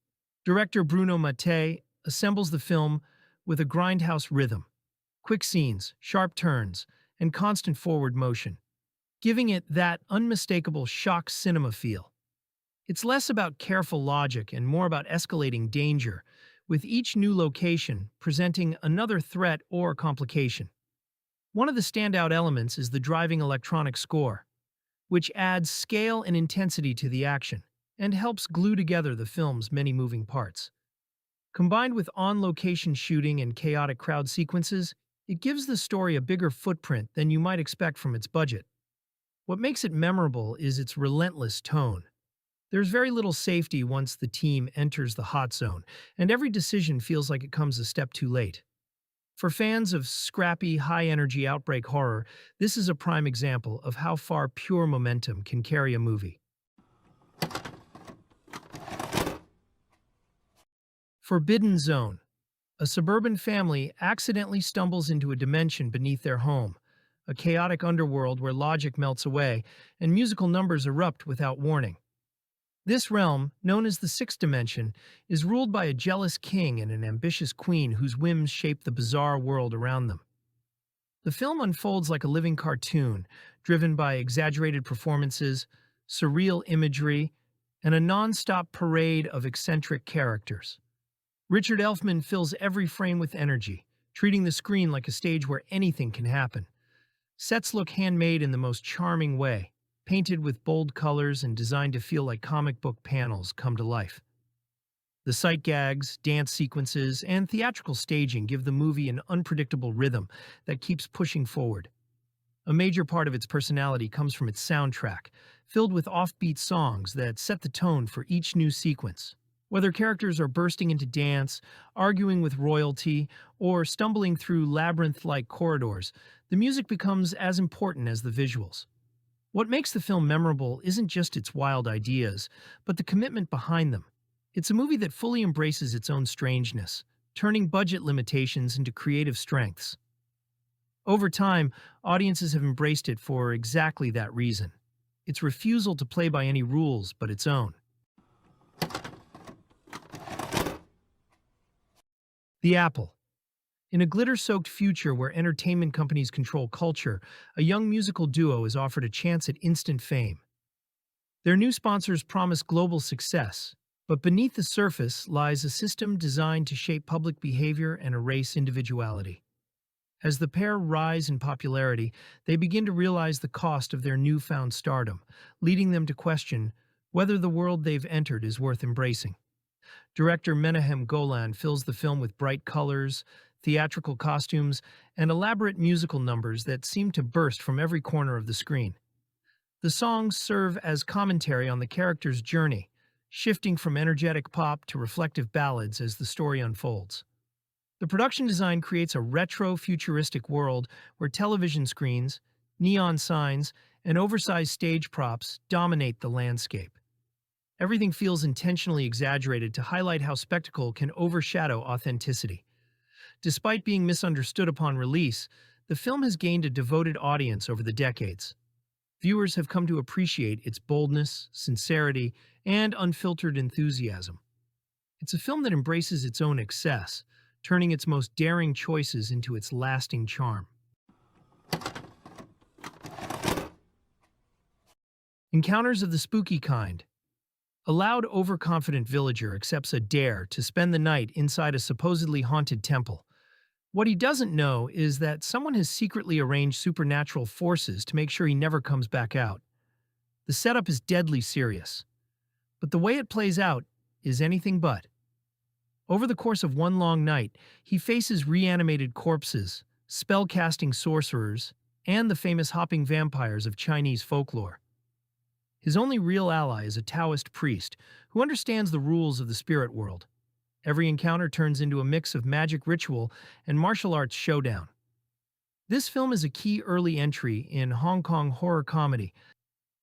Director Bruno Mattei assembles the film with a grindhouse rhythm, quick scenes, sharp turns, and constant forward motion, giving it that unmistakable shock cinema feel. It's less about careful logic and more about escalating danger, with each new location presenting another threat or complication. One of the standout elements is the driving electronic score, which adds scale and intensity to the action and helps glue together the film's many moving parts. Combined with on-location shooting and chaotic crowd sequences, it gives the story a bigger footprint than you might expect from its budget. What makes it memorable is its relentless tone. There's very little safety once the team enters the hot zone, and every decision feels like it comes a step too late. For fans of scrappy, high-energy outbreak horror, this is a prime example of how far pure momentum can carry a movie. Forbidden Zone. A suburban family accidentally stumbles into a dimension beneath their home, a chaotic underworld where logic melts away and musical numbers erupt without warning. This realm, known as the Sixth Dimension, is ruled by a jealous king and an ambitious queen whose whims shape the bizarre world around them. The film unfolds like a living cartoon, driven by exaggerated performances, surreal imagery, and a non-stop parade of eccentric characters. Richard Elfman fills every frame with energy, treating the screen like a stage where anything can happen. Sets look handmade in the most charming way, painted with bold colors and designed to feel like comic book panels come to life. The sight gags, dance sequences, and theatrical staging give the movie an unpredictable rhythm that keeps pushing forward. A major part of its personality comes from its soundtrack, filled with offbeat songs that set the tone for each new sequence. Whether characters are bursting into dance, arguing with royalty, or stumbling through labyrinth-like corridors, the music becomes as important as the visuals. What makes the film memorable isn't just its wild ideas, but the commitment behind them. It's a movie that fully embraces its own strangeness, turning budget limitations into creative strengths. Over time, audiences have embraced it for exactly that reason. Its refusal to play by any rules but its own. The Apple. In a glitter-soaked future where entertainment companies control culture, a young musical duo is offered a chance at instant fame. Their new sponsors promise global success, but beneath the surface lies a system designed to shape public behavior and erase individuality. As the pair rise in popularity, they begin to realize the cost of their newfound stardom, leading them to question whether the world they've entered is worth embracing. Director Menahem Golan fills the film with bright colors, theatrical costumes, and elaborate musical numbers that seem to burst from every corner of the screen. The songs serve as commentary on the character's journey, shifting from energetic pop to reflective ballads as the story unfolds. The production design creates a retro-futuristic world where television screens, neon signs, and oversized stage props dominate the landscape. Everything feels intentionally exaggerated to highlight how spectacle can overshadow authenticity. Despite being misunderstood upon release, the film has gained a devoted audience over the decades. Viewers have come to appreciate its boldness, sincerity, and unfiltered enthusiasm. It's a film that embraces its own excess, turning its most daring choices into its lasting charm. Encounters of the spooky kind. A loud, overconfident villager accepts a dare to spend the night inside a supposedly haunted temple. What he doesn't know is that someone has secretly arranged supernatural forces to make sure he never comes back out. The setup is deadly serious, but the way it plays out is anything but. Over the course of one long night, he faces reanimated corpses, spell-casting sorcerers, and the famous hopping vampires of Chinese folklore. His only real ally is a Taoist priest who understands the rules of the spirit world. Every encounter turns into a mix of magic ritual and martial arts showdown. This film is a key early entry in Hong Kong horror comedy.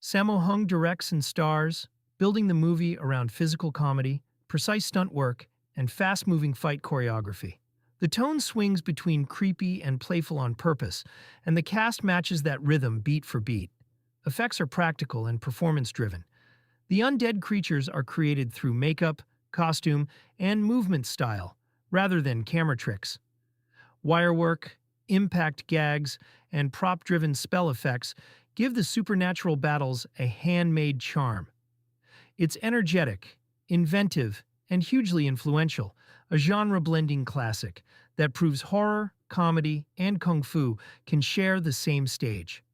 Sammo Hung directs and stars, building the movie around physical comedy, precise stunt work, and fast-moving fight choreography. The tone swings between creepy and playful on purpose, and the cast matches that rhythm beat for beat. Effects are practical and performance-driven. The undead creatures are created through makeup, costume, and movement style, rather than camera tricks. Wirework, impact gags, and prop-driven spell effects give the supernatural battles a handmade charm. It's energetic, inventive, and hugely influential, a genre-blending classic that proves horror, comedy, and kung fu can share the same stage.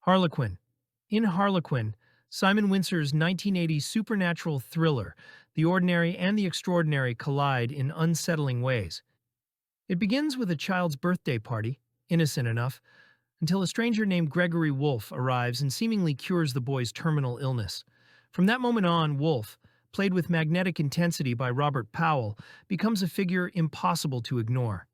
Harlequin. In Harlequin, Simon Winsor's 1980 supernatural thriller, the ordinary and the extraordinary collide in unsettling ways. It begins with a child's birthday party, innocent enough, until a stranger named Gregory Wolfe arrives and seemingly cures the boy's terminal illness. From that moment on, Wolfe, played with magnetic intensity by Robert Powell, becomes a figure impossible to ignore.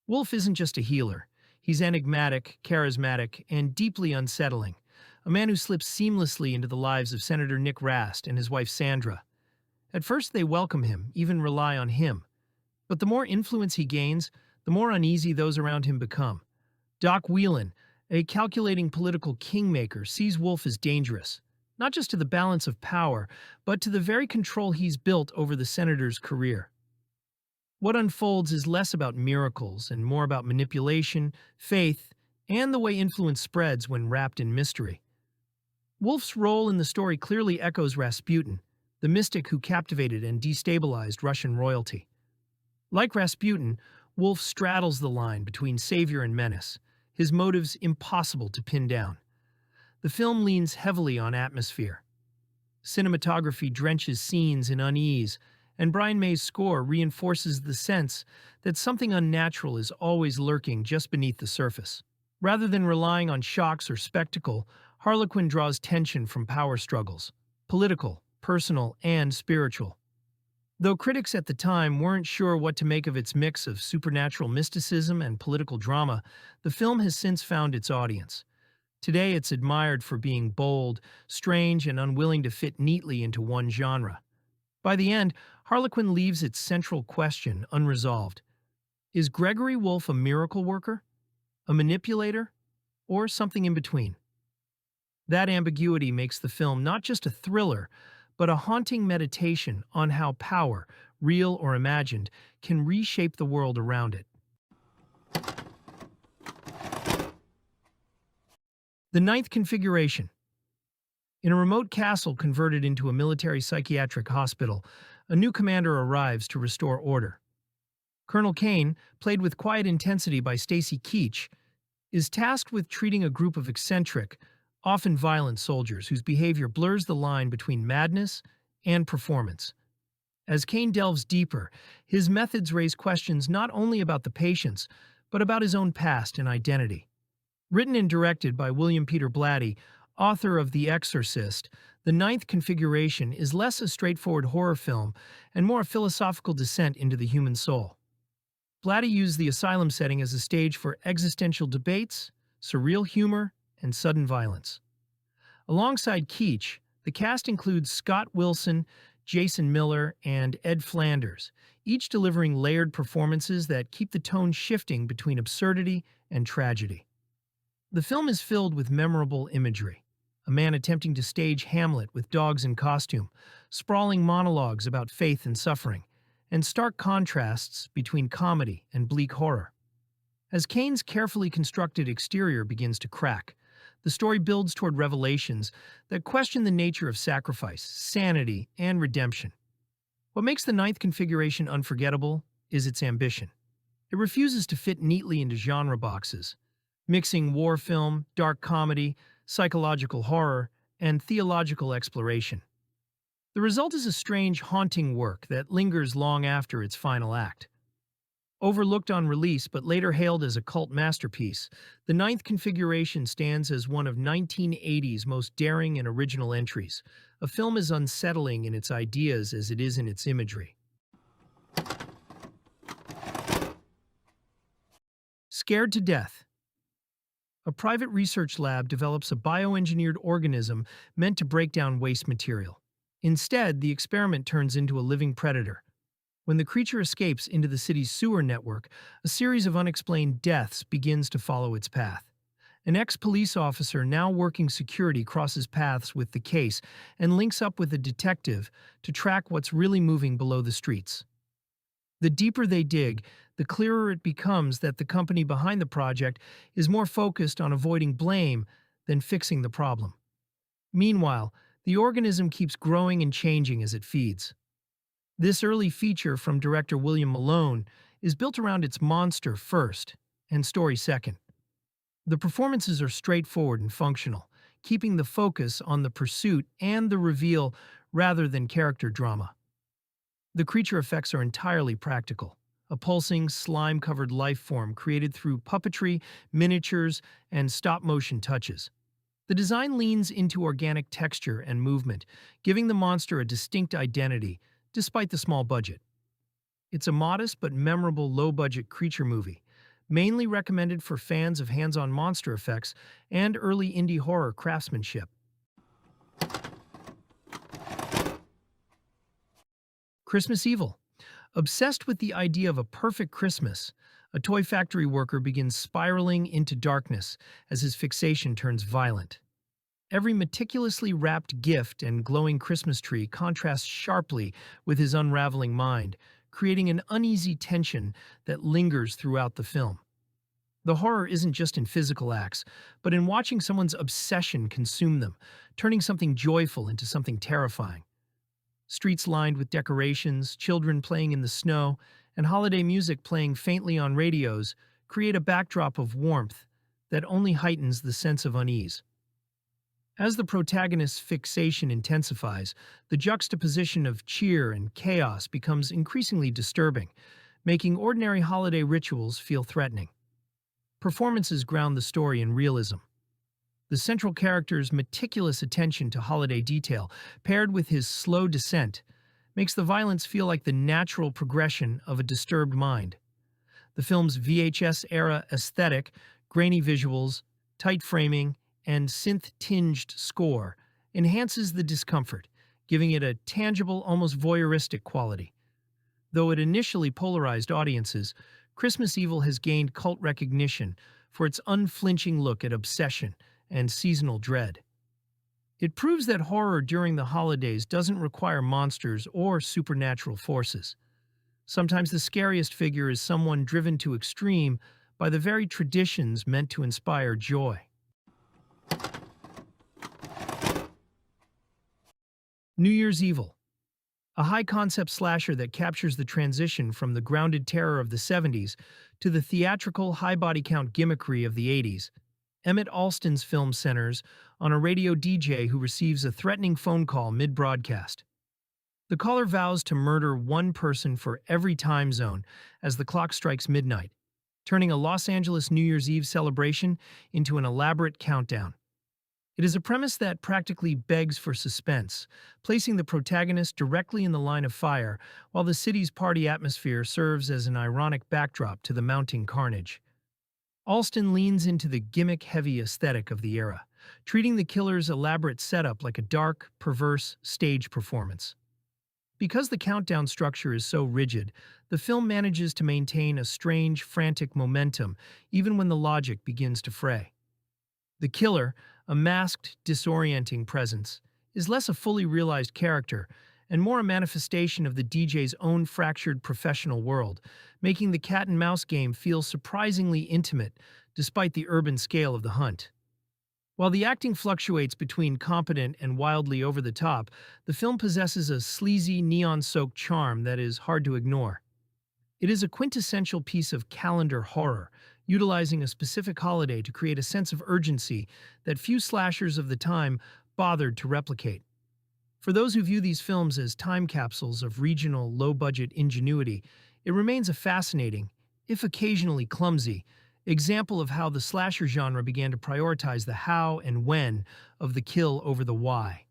Wolfe isn't just a healer. He's enigmatic, charismatic, and deeply unsettling. A man who slips seamlessly into the lives of Senator Nick Rast and his wife Sandra. At first they welcome him, even rely on him. But the more influence he gains, the more uneasy those around him become. Doc Whelan, a calculating political kingmaker, sees Wolfe as dangerous, not just to the balance of power, but to the very control he's built over the senator's career. What unfolds is less about miracles and more about manipulation, faith, and the way influence spreads when wrapped in mystery. Wolfe's role in the story clearly echoes Rasputin, the mystic who captivated and destabilized Russian royalty. Like Rasputin, Wolfe straddles the line between savior and menace, his motives impossible to pin down. The film leans heavily on atmosphere. Cinematography drenches scenes in unease, and Brian May's score reinforces the sense that something unnatural is always lurking just beneath the surface. Rather than relying on shocks or spectacle, Harlequin draws tension from power struggles, political, personal, and spiritual. Though critics at the time weren't sure what to make of its mix of supernatural mysticism and political drama, the film has since found its audience. Today it's admired for being bold, strange, and unwilling to fit neatly into one genre. By the end, Harlequin leaves its central question unresolved. Is Gregory Wolfe a miracle worker, a manipulator, or something in between? That ambiguity makes the film not just a thriller, but a haunting meditation on how power, real or imagined, can reshape the world around it. The ninth configuration. In a remote castle converted into a military psychiatric hospital, a new commander arrives to restore order. Colonel Kane, played with quiet intensity by Stacy Keach, is tasked with treating a group of eccentric, often violent soldiers whose behavior blurs the line between madness and performance. As Kane delves deeper, his methods raise questions not only about the patients, but about his own past and identity. Written and directed by William Peter Blatty, author of The Exorcist, The Ninth Configuration is less a straightforward horror film and more a philosophical descent into the human soul. Blatty used the asylum setting as a stage for existential debates, surreal humor, and sudden violence. Alongside Keach, the cast includes Scott Wilson, Jason Miller, and Ed Flanders, each delivering layered performances that keep the tone shifting between absurdity and tragedy. The film is filled with memorable imagery. A man attempting to stage Hamlet with dogs in costume, sprawling monologues about faith and suffering, and stark contrasts between comedy and bleak horror. As Kane's carefully constructed exterior begins to crack, the story builds toward revelations that question the nature of sacrifice, sanity, and redemption. What makes the ninth configuration unforgettable is its ambition. It refuses to fit neatly into genre boxes, mixing war film, dark comedy, psychological horror, and theological exploration. The result is a strange, haunting work that lingers long after its final act. Overlooked on release but later hailed as a cult masterpiece, The Ninth Configuration stands as one of 1980's most daring and original entries. A film as unsettling in its ideas as it is in its imagery. Scared to Death. A private research lab develops a bioengineered organism meant to break down waste material. Instead, the experiment turns into a living predator. When the creature escapes into the city's sewer network, a series of unexplained deaths begins to follow its path. An ex-police officer now working security crosses paths with the case and links up with a detective to track what's really moving below the streets. The deeper they dig, the clearer it becomes that the company behind the project is more focused on avoiding blame than fixing the problem. Meanwhile, the organism keeps growing and changing as it feeds. This early feature from director William Malone is built around its monster first and story second. The performances are straightforward and functional, keeping the focus on the pursuit and the reveal rather than character drama. The creature effects are entirely practical. a pulsing, slime-covered life form created through puppetry, miniatures, and stop-motion touches. The design leans into organic texture and movement, giving the monster a distinct identity, despite the small budget. It's a modest but memorable low-budget creature movie, mainly recommended for fans of hands-on monster effects and early indie horror craftsmanship. Christmas Evil. Obsessed with the idea of a perfect Christmas, a toy factory worker begins spiraling into darkness as his fixation turns violent. Every meticulously wrapped gift and glowing Christmas tree contrasts sharply with his unraveling mind, creating an uneasy tension that lingers throughout the film. The horror isn't just in physical acts, but in watching someone's obsession consume them, turning something joyful into something terrifying. Streets lined with decorations, children playing in the snow, and holiday music playing faintly on radios create a backdrop of warmth that only heightens the sense of unease. As the protagonist's fixation intensifies, the juxtaposition of cheer and chaos becomes increasingly disturbing, making ordinary holiday rituals feel threatening. Performances ground the story in realism. The central character's meticulous attention to holiday detail, paired with his slow descent, makes the violence feel like the natural progression of a disturbed mind. The film's VHS-era aesthetic, grainy visuals, tight framing, and synth-tinged score enhances the discomfort, giving it a tangible, almost voyeuristic quality. Though it initially polarized audiences, Christmas Evil has gained cult recognition for its unflinching look at obsession and seasonal dread. It proves that horror during the holidays doesn't require monsters or supernatural forces. Sometimes the scariest figure is someone driven to extreme by the very traditions meant to inspire joy. New Year's Evil. A high-concept slasher that captures the transition from the grounded terror of the 70s to the theatrical high-body count gimmickry of the 80s. Emmett Alston's film centers on a radio DJ who receives a threatening phone call mid-broadcast. The caller vows to murder one person for every time zone as the clock strikes midnight, turning a Los Angeles New Year's Eve celebration into an elaborate countdown. It is a premise that practically begs for suspense, placing the protagonist directly in the line of fire while the city's party atmosphere serves as an ironic backdrop to the mounting carnage. Alston leans into the gimmick-heavy aesthetic of the era, treating the killer's elaborate setup like a dark, perverse stage performance. Because the countdown structure is so rigid, the film manages to maintain a strange, frantic momentum even when the logic begins to fray. The killer, a masked, disorienting presence, is less a fully realized character and more a manifestation of the DJ's own fractured professional world, making the cat-and-mouse game feel surprisingly intimate despite the urban scale of the hunt. While the acting fluctuates between competent and wildly over-the-top, the film possesses a sleazy, neon-soaked charm that is hard to ignore. It is a quintessential piece of calendar horror, utilizing a specific holiday to create a sense of urgency that few slashers of the time bothered to replicate. For those who view these films as time capsules of regional, low-budget ingenuity, it remains a fascinating, if occasionally clumsy, example of how the slasher genre began to prioritize the how and when of the kill over the why.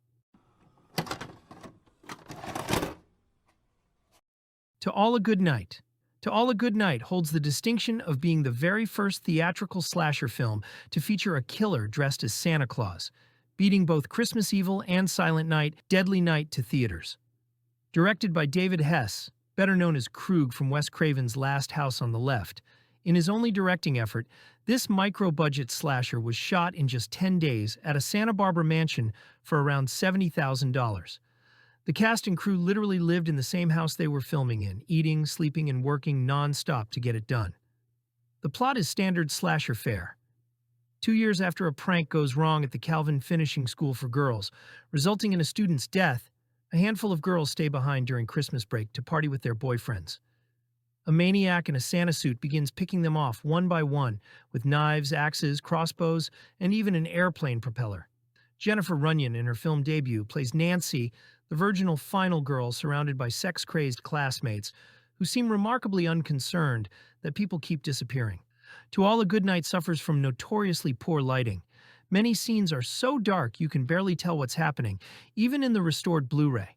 To All a Good Night. To All a Good Night holds the distinction of being the very first theatrical slasher film to feature a killer dressed as Santa Claus, beating both Christmas Evil and Silent Night, Deadly Night to theaters. Directed by David Hess, better known as Krug from Wes Craven's Last House on the Left, in his only directing effort, this micro-budget slasher was shot in just 10 days at a Santa Barbara mansion for around $70,000. The cast and crew literally lived in the same house they were filming in, eating, sleeping, and working non-stop to get it done. The plot is standard slasher fare. 2 years after a prank goes wrong at the Calvin Finishing School for Girls, resulting in a student's death, a handful of girls stay behind during Christmas break to party with their boyfriends. A maniac in a Santa suit begins picking them off one by one with knives, axes, crossbows, and even an airplane propeller. Jennifer Runyon, in her film debut, plays Nancy, the virginal final girl surrounded by sex-crazed classmates, who seem remarkably unconcerned that people keep disappearing. To All a Good Night suffers from notoriously poor lighting. Many scenes are so dark you can barely tell what's happening, even in the restored Blu-ray.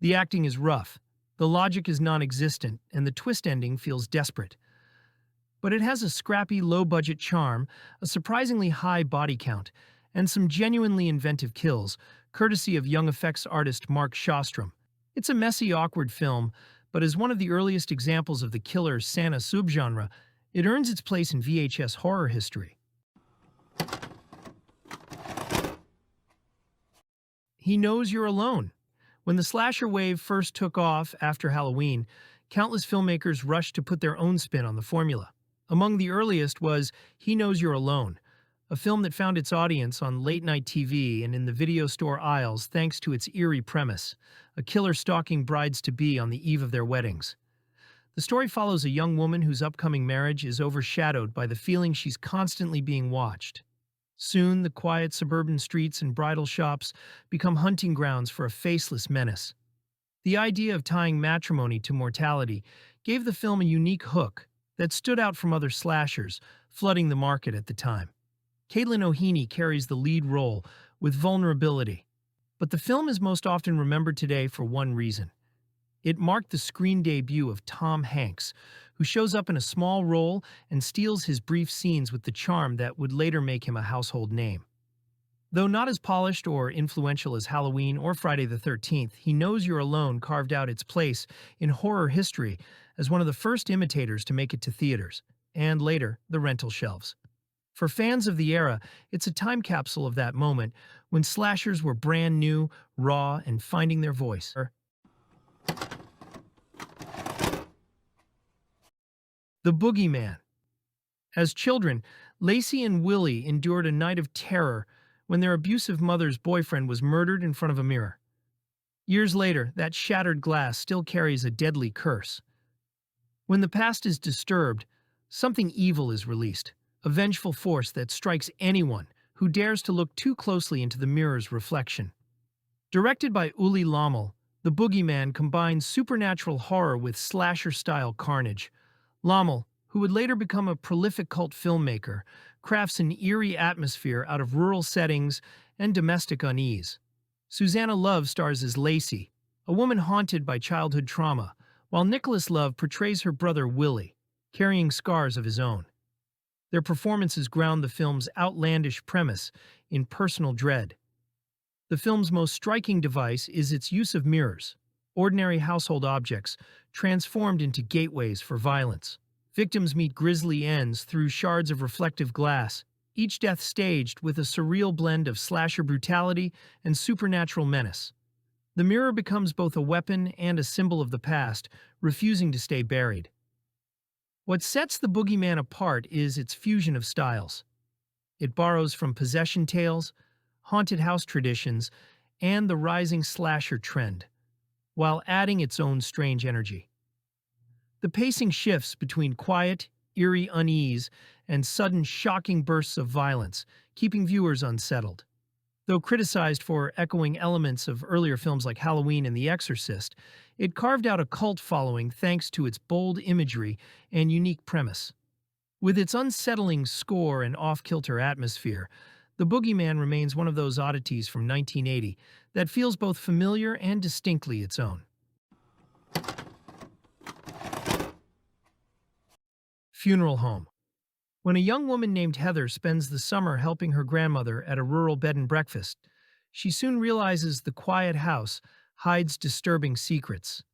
The acting is rough, the logic is non-existent, and the twist ending feels desperate. But it has a scrappy, low-budget charm, a surprisingly high body count, and some genuinely inventive kills, courtesy of young effects artist Mark Shostrom. It's a messy, awkward film, but as one of the earliest examples of the killer Santa subgenre, it earns its place in VHS horror history. He Knows You're Alone. When the slasher wave first took off after Halloween, countless filmmakers rushed to put their own spin on the formula. Among the earliest was He Knows You're Alone, a film that found its audience on late-night TV and in the video store aisles thanks to its eerie premise, a killer stalking brides-to-be on the eve of their weddings. The story follows a young woman whose upcoming marriage is overshadowed by the feeling she's constantly being watched. Soon, the quiet suburban streets and bridal shops become hunting grounds for a faceless menace. The idea of tying matrimony to mortality gave the film a unique hook that stood out from other slashers, flooding the market at the time. Caitlin O'Heaney carries the lead role with vulnerability. But the film is most often remembered today for one reason. It marked the screen debut of Tom Hanks, who shows up in a small role and steals his brief scenes with the charm that would later make him a household name. Though not as polished or influential as Halloween or Friday the 13th, He Knows You're Alone carved out its place in horror history as one of the first imitators to make it to theaters, and later, the rental shelves. For fans of the era, it's a time capsule of that moment when slashers were brand new, raw, and finding their voice. The Boogeyman. As children, Lacey and Willie endured a night of terror when their abusive mother's boyfriend was murdered in front of a mirror. Years later, that shattered glass still carries a deadly curse. When the past is disturbed, something evil is released, a vengeful force that strikes anyone who dares to look too closely into the mirror's reflection. Directed by Uli Lommel, The Boogeyman combines supernatural horror with slasher-style carnage. Lommel, who would later become a prolific cult filmmaker, crafts an eerie atmosphere out of rural settings and domestic unease. Susanna Love stars as Lacey, a woman haunted by childhood trauma, while Nicholas Love portrays her brother Willie, carrying scars of his own. Their performances ground the film's outlandish premise in personal dread. The film's most striking device is its use of mirrors, ordinary household objects transformed into gateways for violence. Victims meet grisly ends through shards of reflective glass, each death staged with a surreal blend of slasher brutality and supernatural menace. The mirror becomes both a weapon and a symbol of the past, refusing to stay buried. What sets The Boogeyman apart is its fusion of styles. It borrows from possession tales, haunted house traditions, and the rising slasher trend, while adding its own strange energy. The pacing shifts between quiet, eerie unease and sudden, shocking bursts of violence, keeping viewers unsettled. Though criticized for echoing elements of earlier films like Halloween and The Exorcist, it carved out a cult following thanks to its bold imagery and unique premise. With its unsettling score and off-kilter atmosphere, The Boogeyman remains one of those oddities from 1980 that feels both familiar and distinctly its own. Funeral Home. When a young woman named Heather spends the summer helping her grandmother at a rural bed and breakfast, she soon realizes the quiet house hides disturbing secrets.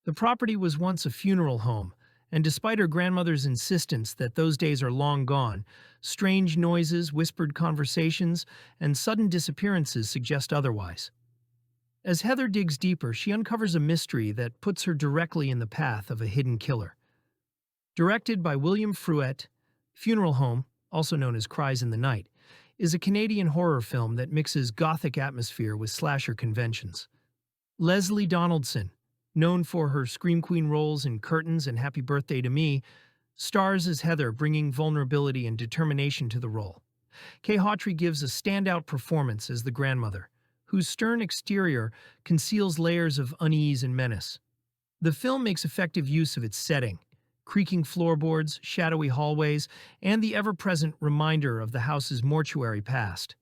The property was once a funeral home, and despite her grandmother's insistence that those days are long gone, strange noises, whispered conversations, and sudden disappearances suggest otherwise. As Heather digs deeper, she uncovers a mystery that puts her directly in the path of a hidden killer. Directed by William Fruet, Funeral Home, also known as Cries in the Night, is a Canadian horror film that mixes gothic atmosphere with slasher conventions. Leslie Donaldson, known for her Scream Queen roles in Curtains and Happy Birthday to Me, stars as Heather, bringing vulnerability and determination to the role. Kay Hawtrey gives a standout performance as the grandmother, whose stern exterior conceals layers of unease and menace. The film makes effective use of its setting, creaking floorboards, shadowy hallways, and the ever-present reminder of the house's mortuary past.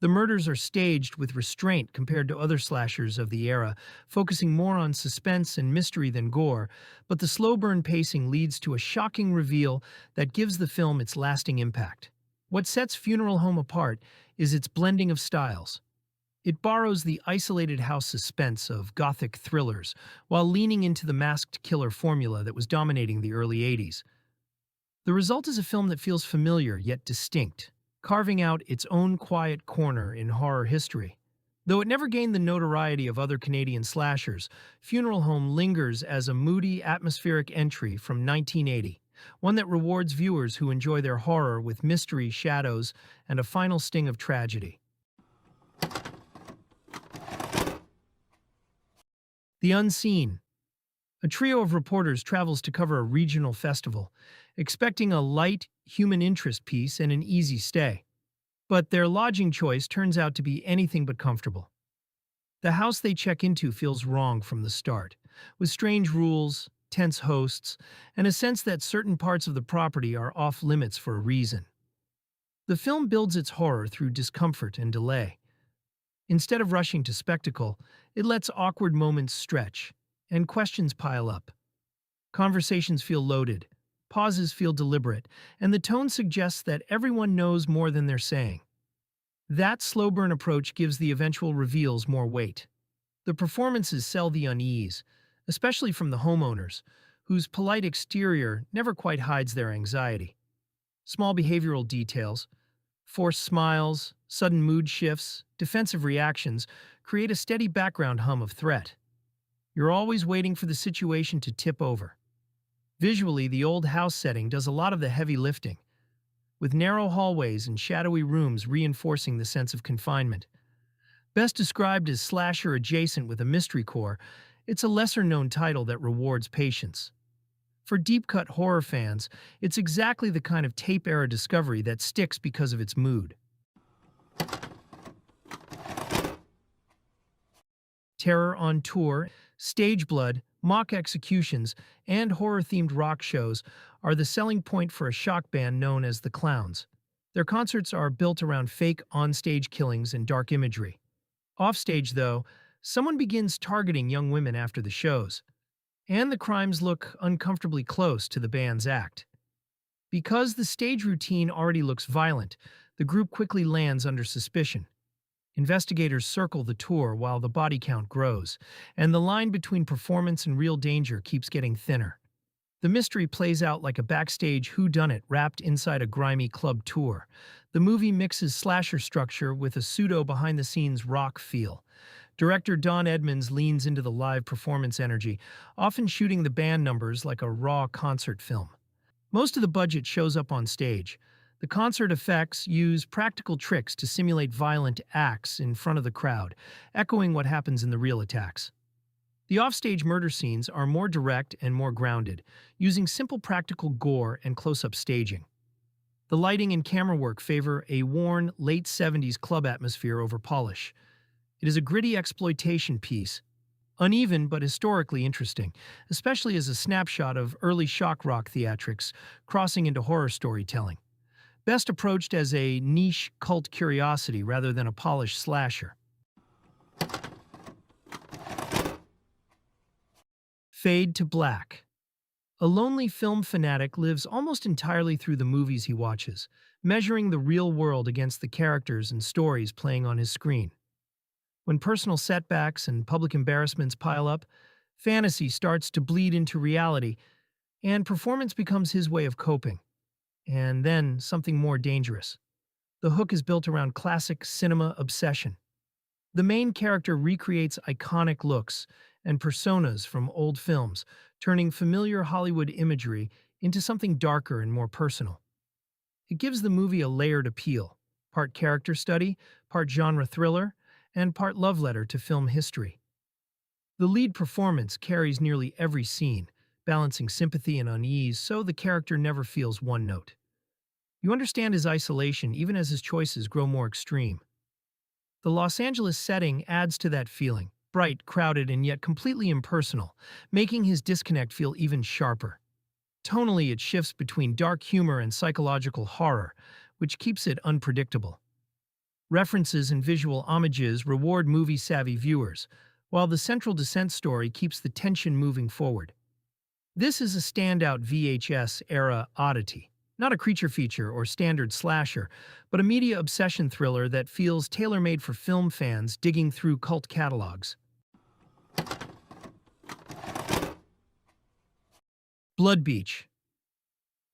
The murders are staged with restraint compared to other slashers of the era, focusing more on suspense and mystery than gore, but the slow burn pacing leads to a shocking reveal that gives the film its lasting impact. What sets Funeral Home apart is its blending of styles. It borrows the isolated house suspense of Gothic thrillers while leaning into the masked killer formula that was dominating the early 80s. The result is a film that feels familiar yet distinct, carving out its own quiet corner in horror history. Though it never gained the notoriety of other Canadian slashers, Funeral Home lingers as a moody, atmospheric entry from 1980, one that rewards viewers who enjoy their horror with mystery, shadows, and a final sting of tragedy. The Unseen. A trio of reporters travels to cover a regional festival, expecting a light, human interest piece and an easy stay. But their lodging choice turns out to be anything but comfortable. The house they check into feels wrong from the start, with strange rules, tense hosts, and a sense that certain parts of the property are off limits for a reason. The film builds its horror through discomfort and delay. Instead of rushing to spectacle, it lets awkward moments stretch, and questions pile up. Conversations feel loaded, pauses feel deliberate, and the tone suggests that everyone knows more than they're saying. That slow burn approach gives the eventual reveals more weight. The performances sell the unease, especially from the homeowners, whose polite exterior never quite hides their anxiety. Small behavioral details, forced smiles, sudden mood shifts, defensive reactions create a steady background hum of threat. You're always waiting for the situation to tip over. Visually, the old house setting does a lot of the heavy lifting, with narrow hallways and shadowy rooms reinforcing the sense of confinement. Best described as slasher adjacent with a mystery core, it's a lesser-known title that rewards patience. For deep-cut horror fans, it's exactly the kind of tape-era discovery that sticks because of its mood. Terror on tour, stage blood, mock executions, and horror-themed rock shows are the selling point for a shock band known as the Clowns. Their concerts are built around fake on-stage killings and dark imagery. Offstage, though, someone begins targeting young women after the shows, and the crimes look uncomfortably close to the band's act. Because the stage routine already looks violent, the group quickly lands under suspicion. Investigators circle the tour while the body count grows, and the line between performance and real danger keeps getting thinner. The mystery plays out like a backstage whodunit wrapped inside a grimy club tour. The movie mixes slasher structure with a pseudo-behind-the-scenes rock feel. Director Don Edmonds leans into the live performance energy, often shooting the band numbers like a raw concert film. Most of the budget shows up on stage. The concert effects use practical tricks to simulate violent acts in front of the crowd, echoing what happens in the real attacks. The offstage murder scenes are more direct and more grounded, using simple practical gore and close-up staging. The lighting and camera work favor a worn, late 70s club atmosphere over polish. It is a gritty exploitation piece, uneven but historically interesting, especially as a snapshot of early shock rock theatrics crossing into horror storytelling. Best approached as a niche cult curiosity rather than a polished slasher. Fade to black. A lonely film fanatic lives almost entirely through the movies he watches, measuring the real world against the characters and stories playing on his screen. When personal setbacks and public embarrassments pile up, fantasy starts to bleed into reality, and performance becomes his way of coping. And then something more dangerous. The hook is built around classic cinema obsession. The main character recreates iconic looks and personas from old films, turning familiar Hollywood imagery into something darker and more personal. It gives the movie a layered appeal, part character study, part genre thriller, and part love letter to film history. The lead performance carries nearly every scene, balancing sympathy and unease so the character never feels one note. You understand his isolation even as his choices grow more extreme. The Los Angeles setting adds to that feeling, bright, crowded, and yet completely impersonal, making his disconnect feel even sharper. Tonally, it shifts between dark humor and psychological horror, which keeps it unpredictable. References and visual homages reward movie-savvy viewers, while the central descent story keeps the tension moving forward. This is a standout VHS-era oddity, not a creature feature or standard slasher, but a media obsession thriller that feels tailor-made for film fans digging through cult catalogs. Blood Beach.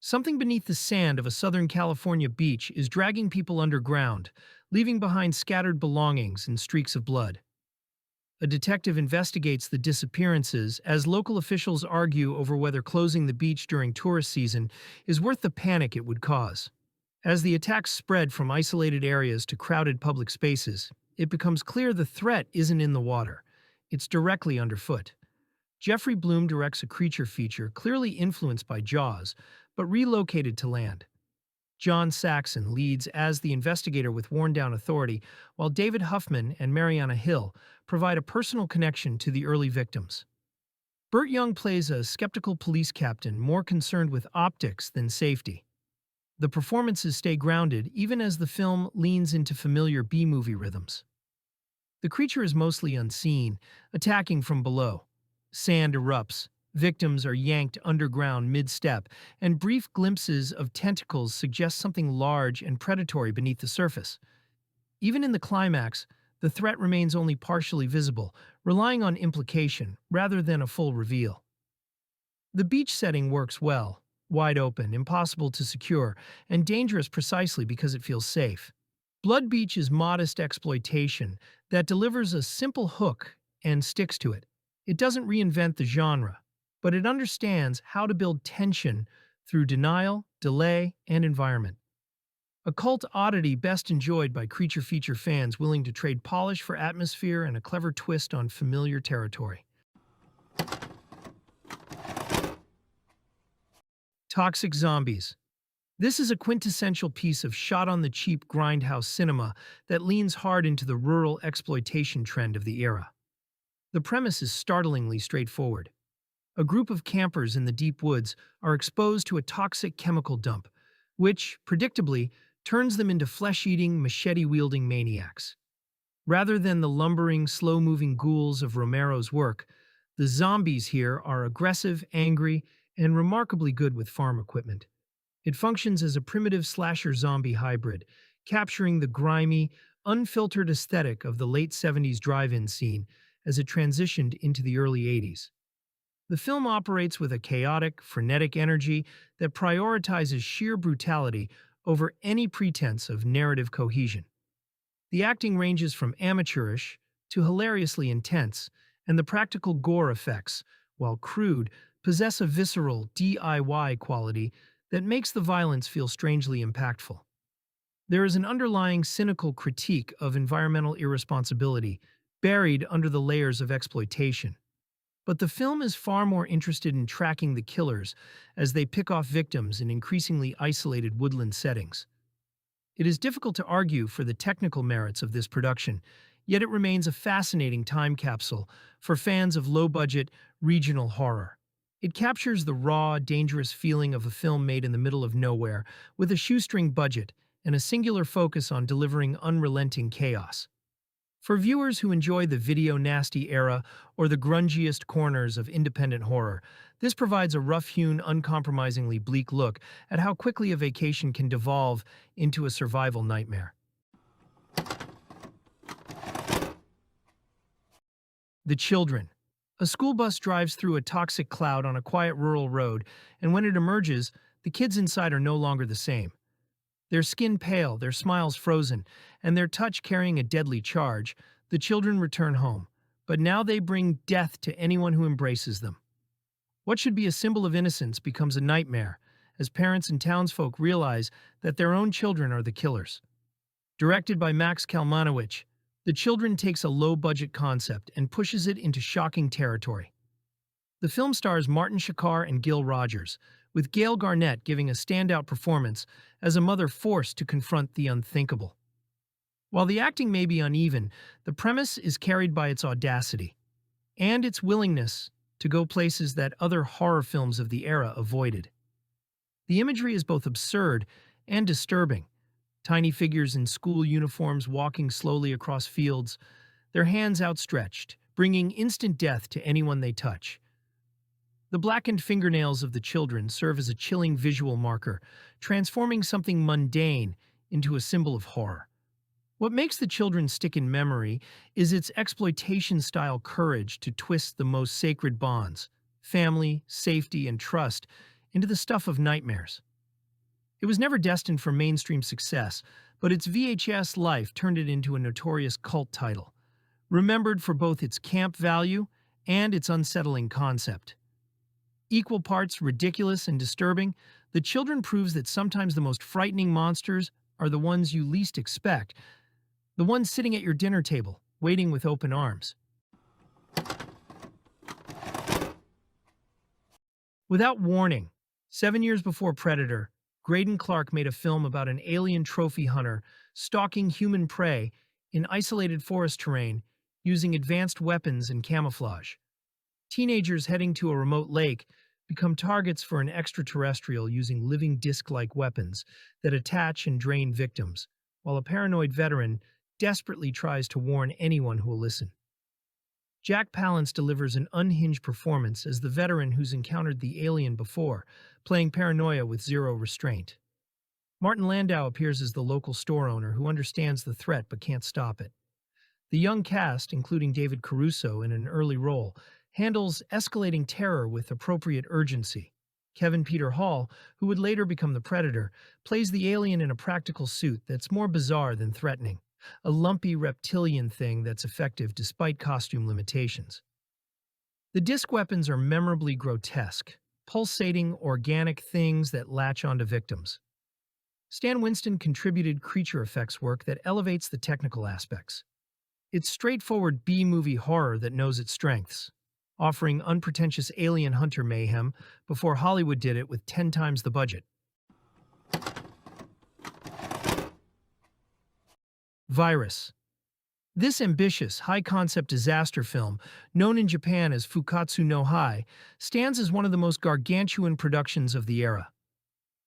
Something beneath the sand of a Southern California beach is dragging people underground, leaving behind scattered belongings and streaks of blood. A detective investigates the disappearances as local officials argue over whether closing the beach during tourist season is worth the panic it would cause. As the attacks spread from isolated areas to crowded public spaces, it becomes clear the threat isn't in the water. It's directly underfoot. Jeffrey Bloom directs a creature feature clearly influenced by Jaws, but relocated to land. John Saxon leads as the investigator with worn-down authority, while David Huffman and Mariana Hill provide a personal connection to the early victims. Burt Young plays a skeptical police captain more concerned with optics than safety. The performances stay grounded even as the film leans into familiar B-movie rhythms. The creature is mostly unseen, attacking from below. Sand erupts, victims are yanked underground mid-step, and brief glimpses of tentacles suggest something large and predatory beneath the surface. Even in the climax, the threat remains only partially visible, relying on implication rather than a full reveal. The beach setting works well, wide open, impossible to secure, and dangerous precisely because it feels safe. Blood Beach is modest exploitation that delivers a simple hook and sticks to it. It doesn't reinvent the genre, but it understands how to build tension through denial, delay, and environment. A cult oddity best enjoyed by creature feature fans willing to trade polish for atmosphere and a clever twist on familiar territory. Toxic Zombies. This is a quintessential piece of shot-on-the-cheap grindhouse cinema that leans hard into the rural exploitation trend of the era. The premise is startlingly straightforward. A group of campers in the deep woods are exposed to a toxic chemical dump, which, predictably, turns them into flesh-eating, machete-wielding maniacs. Rather than the lumbering, slow-moving ghouls of Romero's work, the zombies here are aggressive, angry, and remarkably good with farm equipment. It functions as a primitive slasher-zombie hybrid, capturing the grimy, unfiltered aesthetic of the late 70s drive-in scene as it transitioned into the early 80s. The film operates with a chaotic, frenetic energy that prioritizes sheer brutality over any pretense of narrative cohesion. The acting ranges from amateurish to hilariously intense, and the practical gore effects, while crude, possess a visceral, DIY quality that makes the violence feel strangely impactful. There is an underlying cynical critique of environmental irresponsibility buried under the layers of exploitation. But the film is far more interested in tracking the killers as they pick off victims in increasingly isolated woodland settings. It is difficult to argue for the technical merits of this production, yet it remains a fascinating time capsule for fans of low-budget, regional horror. It captures the raw, dangerous feeling of a film made in the middle of nowhere, with a shoestring budget and a singular focus on delivering unrelenting chaos. For viewers who enjoy the video nasty era or the grungiest corners of independent horror, this provides a rough-hewn, uncompromisingly bleak look at how quickly a vacation can devolve into a survival nightmare. The Children. A school bus drives through a toxic cloud on a quiet rural road, and when it emerges, the kids inside are no longer the same. Their skin pale, their smiles frozen, and their touch carrying a deadly charge, the children return home. But now they bring death to anyone who embraces them. What should be a symbol of innocence becomes a nightmare, as parents and townsfolk realize that their own children are the killers. Directed by Max Kalmanowicz, The Children takes a low-budget concept and pushes it into shocking territory. The film stars Martin Shakar and Gil Rogers, with Gail Garnett giving a standout performance as a mother forced to confront the unthinkable. While the acting may be uneven, the premise is carried by its audacity and its willingness to go places that other horror films of the era avoided. The imagery is both absurd and disturbing. Tiny figures in school uniforms walking slowly across fields, their hands outstretched, bringing instant death to anyone they touch. The blackened fingernails of the children serve as a chilling visual marker, transforming something mundane into a symbol of horror. What makes the children stick in memory is its exploitation-style courage to twist the most sacred bonds, family, safety, and trust, into the stuff of nightmares. It was never destined for mainstream success, but its VHS life turned it into a notorious cult title, remembered for both its camp value and its unsettling concept. Equal parts ridiculous and disturbing, The Children proves that sometimes the most frightening monsters are the ones you least expect, the ones sitting at your dinner table, waiting with open arms. Without warning, 7 years before Predator, Graydon Clark made a film about an alien trophy hunter stalking human prey in isolated forest terrain using advanced weapons and camouflage. Teenagers heading to a remote lake become targets for an extraterrestrial using living disc-like weapons that attach and drain victims, while a paranoid veteran desperately tries to warn anyone who will listen. Jack Palance delivers an unhinged performance as the veteran who's encountered the alien before, playing paranoia with zero restraint. Martin Landau appears as the local store owner who understands the threat but can't stop it. The young cast, including David Caruso in an early role, handles escalating terror with appropriate urgency. Kevin Peter Hall, who would later become the Predator, plays the alien in a practical suit that's more bizarre than threatening, a lumpy reptilian thing that's effective despite costume limitations. The disc weapons are memorably grotesque, pulsating, organic things that latch onto victims. Stan Winston contributed creature effects work that elevates the technical aspects. It's straightforward B-movie horror that knows its strengths, offering unpretentious alien hunter mayhem before Hollywood did it with 10 times the budget. Virus. This ambitious, high-concept disaster film, known in Japan as Fukatsu no Hai, stands as one of the most gargantuan productions of the era.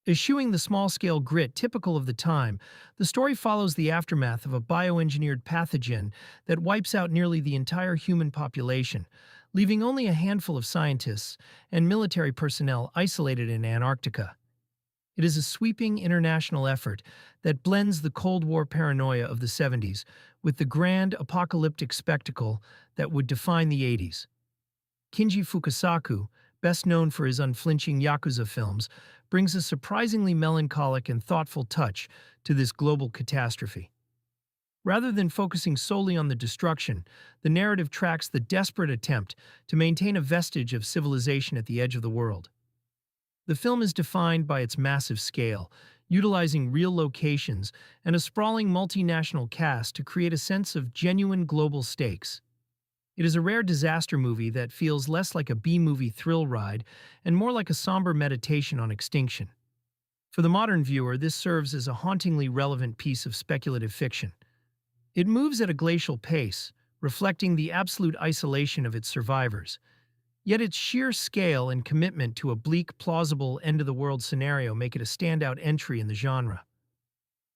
Eschewing the small-scale grit typical of the time, the story follows the aftermath of a bioengineered pathogen that wipes out nearly the entire human population, leaving only a handful of scientists and military personnel isolated in Antarctica. It is a sweeping international effort that blends the Cold War paranoia of the 70s with the grand apocalyptic spectacle that would define the 80s. Kinji Fukasaku, best known for his unflinching Yakuza films, brings a surprisingly melancholic and thoughtful touch to this global catastrophe. Rather than focusing solely on the destruction, the narrative tracks the desperate attempt to maintain a vestige of civilization at the edge of the world. The film is defined by its massive scale, utilizing real locations and a sprawling multinational cast to create a sense of genuine global stakes. It is a rare disaster movie that feels less like a B-movie thrill ride and more like a somber meditation on extinction. For the modern viewer, this serves as a hauntingly relevant piece of speculative fiction. It moves at a glacial pace, reflecting the absolute isolation of its survivors. Yet its sheer scale and commitment to a bleak, plausible end-of-the-world scenario make it a standout entry in the genre.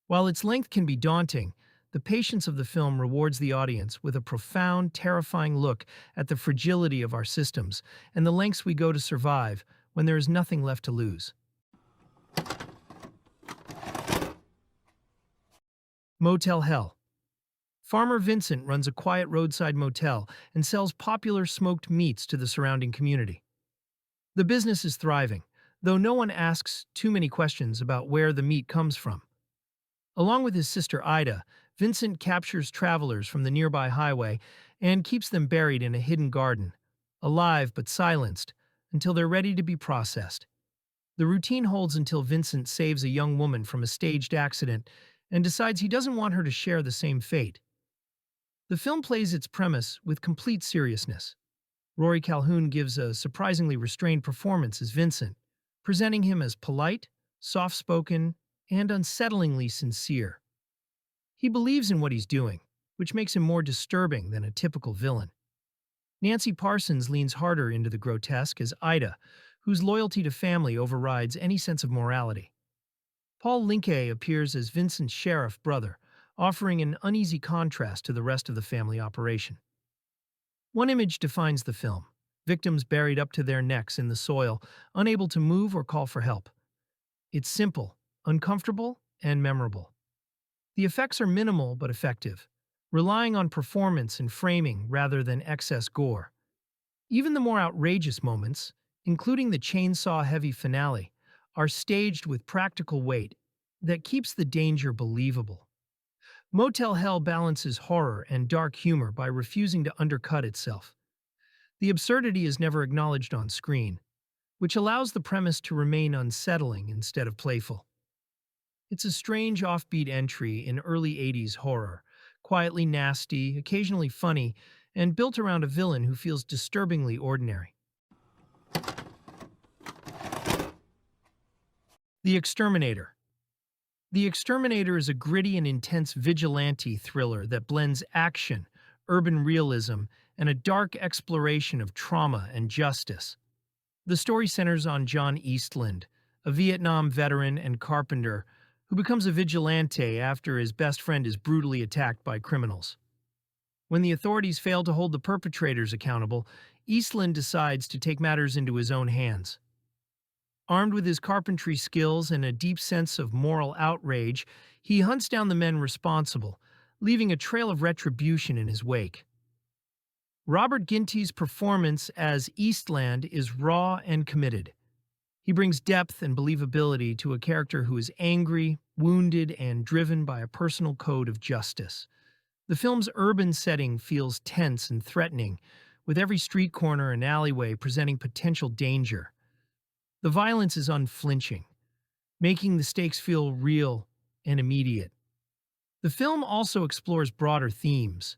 While its length can be daunting, the patience of the film rewards the audience with a profound, terrifying look at the fragility of our systems and the lengths we go to survive when there is nothing left to lose. Motel Hell. Farmer Vincent runs a quiet roadside motel and sells popular smoked meats to the surrounding community. The business is thriving, though no one asks too many questions about where the meat comes from. Along with his sister Ida, Vincent captures travelers from the nearby highway and keeps them buried in a hidden garden, alive but silenced, until they're ready to be processed. The routine holds until Vincent saves a young woman from a staged accident and decides he doesn't want her to share the same fate. The film plays its premise with complete seriousness. Rory Calhoun gives a surprisingly restrained performance as Vincent, presenting him as polite, soft-spoken, and unsettlingly sincere. He believes in what he's doing, which makes him more disturbing than a typical villain. Nancy Parsons leans harder into the grotesque as Ida, whose loyalty to family overrides any sense of morality. Paul Linke appears as Vincent's sheriff brother, offering an uneasy contrast to the rest of the family operation. One image defines the film: victims buried up to their necks in the soil, unable to move or call for help. It's simple, uncomfortable, and memorable. The effects are minimal but effective, relying on performance and framing rather than excess gore. Even the more outrageous moments, including the chainsaw-heavy finale, are staged with practical weight that keeps the danger believable. Motel Hell balances horror and dark humor by refusing to undercut itself. The absurdity is never acknowledged on screen, which allows the premise to remain unsettling instead of playful. It's a strange offbeat entry in early 80s horror, quietly nasty, occasionally funny, and built around a villain who feels disturbingly ordinary. The Exterminator. The Exterminator is a gritty and intense vigilante thriller that blends action, urban realism, and a dark exploration of trauma and justice. The story centers on John Eastland, a Vietnam veteran and carpenter who becomes a vigilante after his best friend is brutally attacked by criminals. When the authorities fail to hold the perpetrators accountable, Eastland decides to take matters into his own hands. Armed with his carpentry skills and a deep sense of moral outrage, he hunts down the men responsible, leaving a trail of retribution in his wake. Robert Ginty's performance as Eastland is raw and committed. He brings depth and believability to a character who is angry, wounded, and driven by a personal code of justice. The film's urban setting feels tense and threatening, with every street corner and alleyway presenting potential danger. The violence is unflinching, making the stakes feel real and immediate. The film also explores broader themes.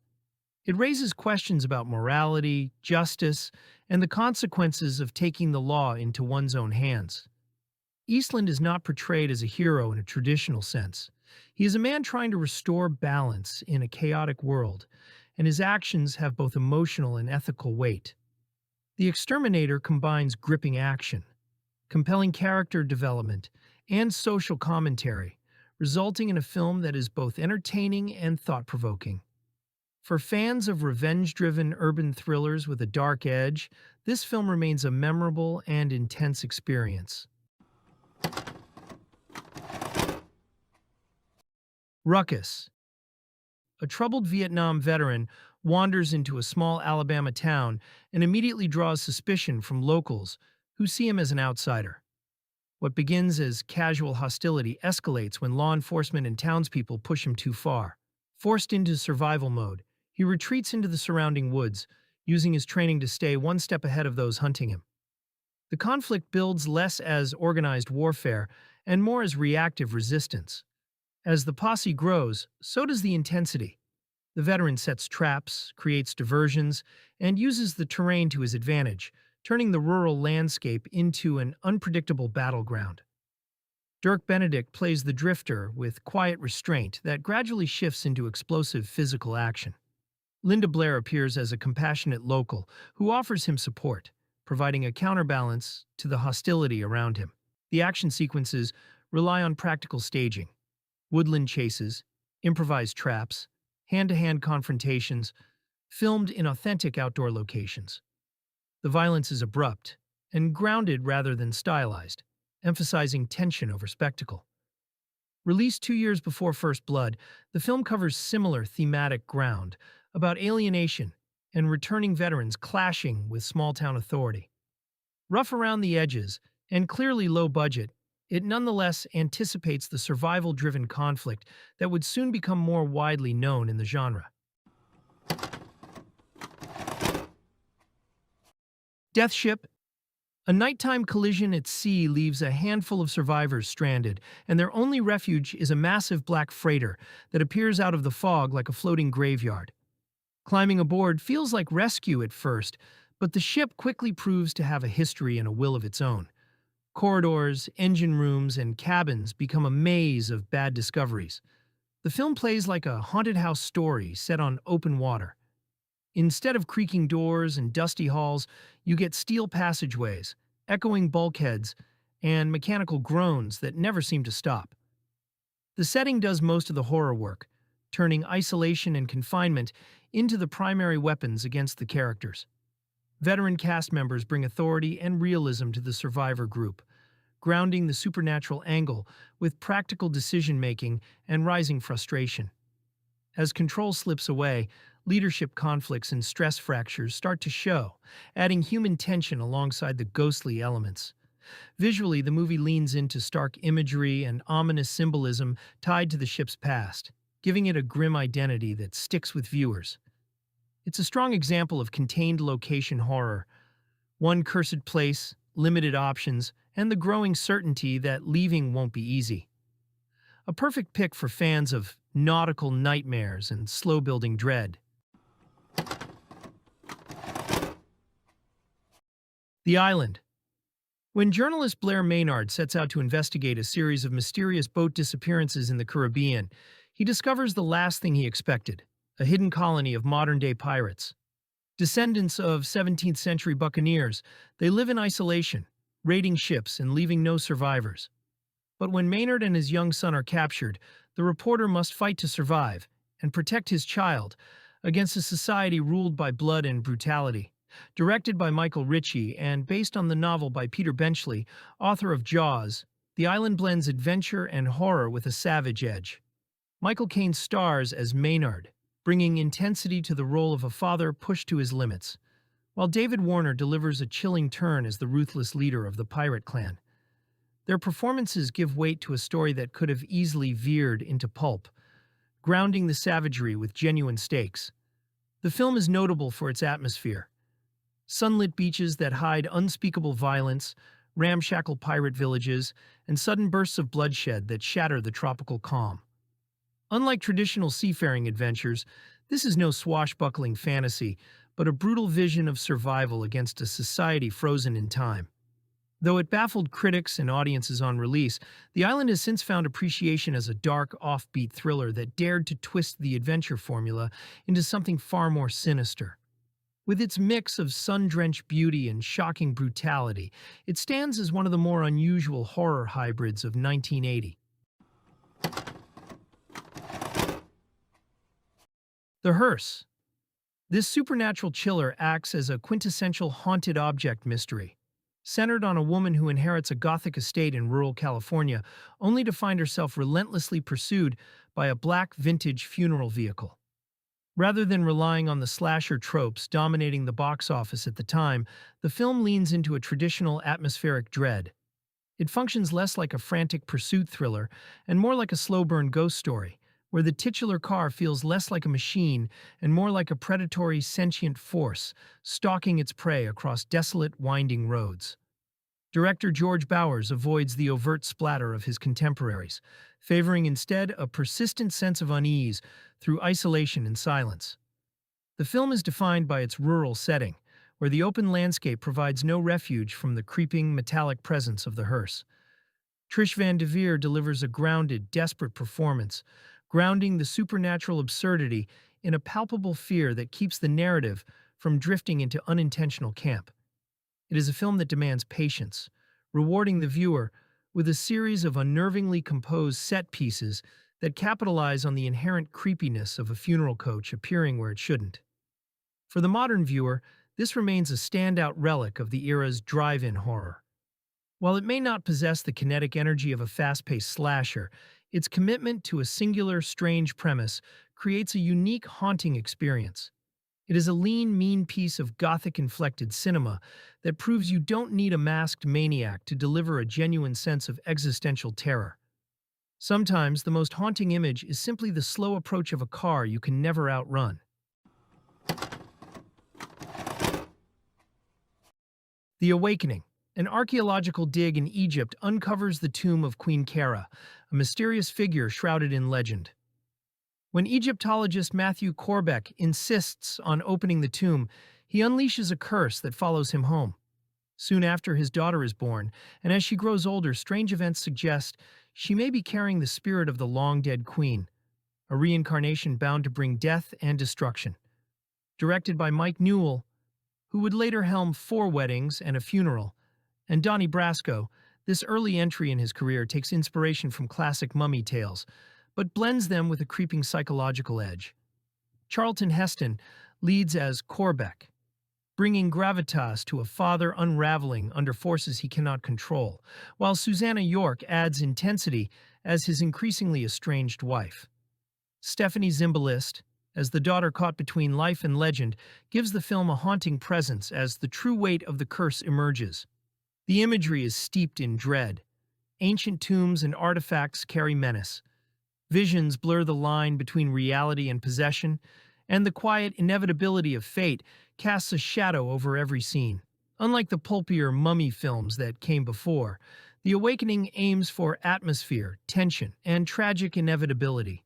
It raises questions about morality, justice, and the consequences of taking the law into one's own hands. Eastland is not portrayed as a hero in a traditional sense. He is a man trying to restore balance in a chaotic world, and his actions have both emotional and ethical weight. The Exterminator combines gripping action, compelling character development, and social commentary, resulting in a film that is both entertaining and thought-provoking. For fans of revenge-driven urban thrillers with a dark edge, this film remains a memorable and intense experience. Ruckus. A troubled Vietnam veteran wanders into a small Alabama town and immediately draws suspicion from locals who see him as an outsider. What begins as casual hostility escalates when law enforcement and townspeople push him too far. Forced into survival mode, he retreats into the surrounding woods, using his training to stay one step ahead of those hunting him. The conflict builds less as organized warfare and more as reactive resistance. As the posse grows, so does the intensity. The veteran sets traps, creates diversions, and uses the terrain to his advantage, turning the rural landscape into an unpredictable battleground. Dirk Benedict plays the drifter with quiet restraint that gradually shifts into explosive physical action. Linda Blair appears as a compassionate local who offers him support, providing a counterbalance to the hostility around him. The action sequences rely on practical staging, woodland chases, improvised traps, hand-to-hand confrontations, filmed in authentic outdoor locations. The violence is abrupt and grounded rather than stylized, emphasizing tension over spectacle. Released 2 years before First Blood, the film covers similar thematic ground about alienation and returning veterans clashing with small-town authority. Rough around the edges and clearly low budget, it nonetheless anticipates the survival-driven conflict that would soon become more widely known in the genre. Death Ship. A nighttime collision at sea leaves a handful of survivors stranded, and their only refuge is a massive black freighter that appears out of the fog like a floating graveyard. Climbing aboard feels like rescue at first, but the ship quickly proves to have a history and a will of its own. Corridors, engine rooms, and cabins become a maze of bad discoveries. The film plays like a haunted house story set on open water. Instead of creaking doors and dusty halls, you get steel passageways, echoing bulkheads, and mechanical groans that never seem to stop. The setting does most of the horror work, turning isolation and confinement into the primary weapons against the characters. Veteran cast members bring authority and realism to the survivor group, grounding the supernatural angle with practical decision-making and rising frustration. As control slips away, leadership conflicts and stress fractures start to show, adding human tension alongside the ghostly elements. Visually, the movie leans into stark imagery and ominous symbolism tied to the ship's past, giving it a grim identity that sticks with viewers. It's a strong example of contained location horror. One cursed place, limited options, and the growing certainty that leaving won't be easy. A perfect pick for fans of nautical nightmares and slow-building dread. The Island. When journalist Blair Maynard sets out to investigate a series of mysterious boat disappearances in the Caribbean, he discovers the last thing he expected, a hidden colony of modern-day pirates. Descendants of 17th-century buccaneers, they live in isolation, raiding ships and leaving no survivors. But when Maynard and his young son are captured, the reporter must fight to survive and protect his child against a society ruled by blood and brutality. Directed by Michael Ritchie and based on the novel by Peter Benchley, author of Jaws, The Island blends adventure and horror with a savage edge. Michael Caine stars as Maynard, bringing intensity to the role of a father pushed to his limits, while David Warner delivers a chilling turn as the ruthless leader of the pirate clan. Their performances give weight to a story that could have easily veered into pulp, grounding the savagery with genuine stakes. The film is notable for its atmosphere. Sunlit beaches that hide unspeakable violence, ramshackle pirate villages, and sudden bursts of bloodshed that shatter the tropical calm. Unlike traditional seafaring adventures, this is no swashbuckling fantasy, but a brutal vision of survival against a society frozen in time. Though it baffled critics and audiences on release, The Island has since found appreciation as a dark, offbeat thriller that dared to twist the adventure formula into something far more sinister. With its mix of sun-drenched beauty and shocking brutality, it stands as one of the more unusual horror hybrids of 1980. The Hearse. This supernatural chiller acts as a quintessential haunted object mystery, centered on a woman who inherits a Gothic estate in rural California, only to find herself relentlessly pursued by a black vintage funeral vehicle. Rather than relying on the slasher tropes dominating the box office at the time, the film leans into a traditional atmospheric dread. It functions less like a frantic pursuit thriller and more like a slow-burn ghost story, where the titular car feels less like a machine and more like a predatory sentient force stalking its prey across desolate, winding roads. Director George Bowers avoids the overt splatter of his contemporaries, favoring instead a persistent sense of unease through isolation and silence. The film is defined by its rural setting, where the open landscape provides no refuge from the creeping, metallic presence of the hearse. Trish Van Devere delivers a grounded, desperate performance, grounding the supernatural absurdity in a palpable fear that keeps the narrative from drifting into unintentional camp. It is a film that demands patience, rewarding the viewer with a series of unnervingly composed set pieces that capitalize on the inherent creepiness of a funeral coach appearing where it shouldn't. For the modern viewer, this remains a standout relic of the era's drive-in horror. While it may not possess the kinetic energy of a fast-paced slasher, its commitment to a singular, strange premise creates a unique, haunting experience. It is a lean, mean piece of Gothic-inflected cinema that proves you don't need a masked maniac to deliver a genuine sense of existential terror. Sometimes the most haunting image is simply the slow approach of a car you can never outrun. The Awakening. An archaeological dig in Egypt uncovers the tomb of Queen Kera, a mysterious figure shrouded in legend. When Egyptologist Matthew Corbeck insists on opening the tomb, he unleashes a curse that follows him home. Soon after, his daughter is born, and as she grows older, strange events suggest she may be carrying the spirit of the long-dead queen. a reincarnation bound to bring death and destruction. Directed by Mike Newell, who would later helm Four Weddings and a Funeral, and Donnie Brasco, this early entry in his career takes inspiration from classic mummy tales, but blends them with a creeping psychological edge. Charlton Heston leads as Corbeck, bringing gravitas to a father unraveling under forces he cannot control, while Susanna York adds intensity as his increasingly estranged wife. Stephanie Zimbalist, as the daughter caught between life and legend, gives the film a haunting presence as the true weight of the curse emerges. The imagery is steeped in dread. Ancient tombs and artifacts carry menace. Visions blur the line between reality and possession, and the quiet inevitability of fate casts a shadow over every scene. Unlike the pulpier mummy films that came before, The Awakening aims for atmosphere, tension, and tragic inevitability.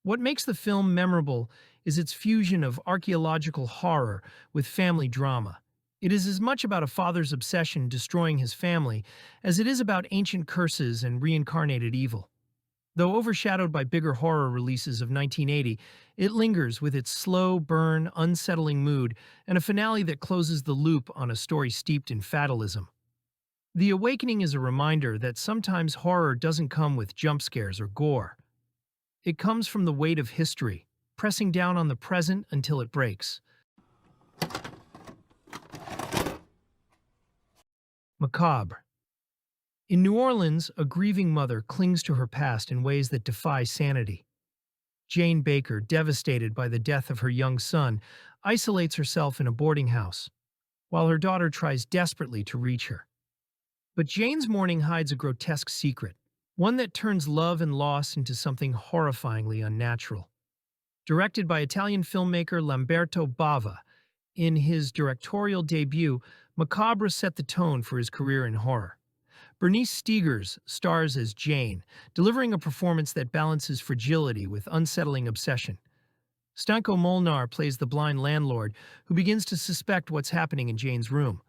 What makes the film memorable is its fusion of archaeological horror with family drama. It is as much about a father's obsession destroying his family as it is about ancient curses and reincarnated evil. Though overshadowed by bigger horror releases of 1980, it lingers with its slow burn, unsettling mood and a finale that closes the loop on a story steeped in fatalism. The Awakening is a reminder that sometimes horror doesn't come with jump scares or gore. It comes from the weight of history, pressing down on the present until it breaks. Macabre. In New Orleans, a grieving mother clings to her past in ways that defy sanity. Jane Baker, devastated by the death of her young son, isolates herself in a boarding house, while her daughter tries desperately to reach her. But Jane's mourning hides a grotesque secret, one that turns love and loss into something horrifyingly unnatural. Directed by Italian filmmaker Lamberto Bava, in his directorial debut, Macabre set the tone for his career in horror. Bernice Stigers stars as Jane, delivering a performance that balances fragility with unsettling obsession. Stanko Molnar plays the blind landlord who begins to suspect what's happening in Jane's room,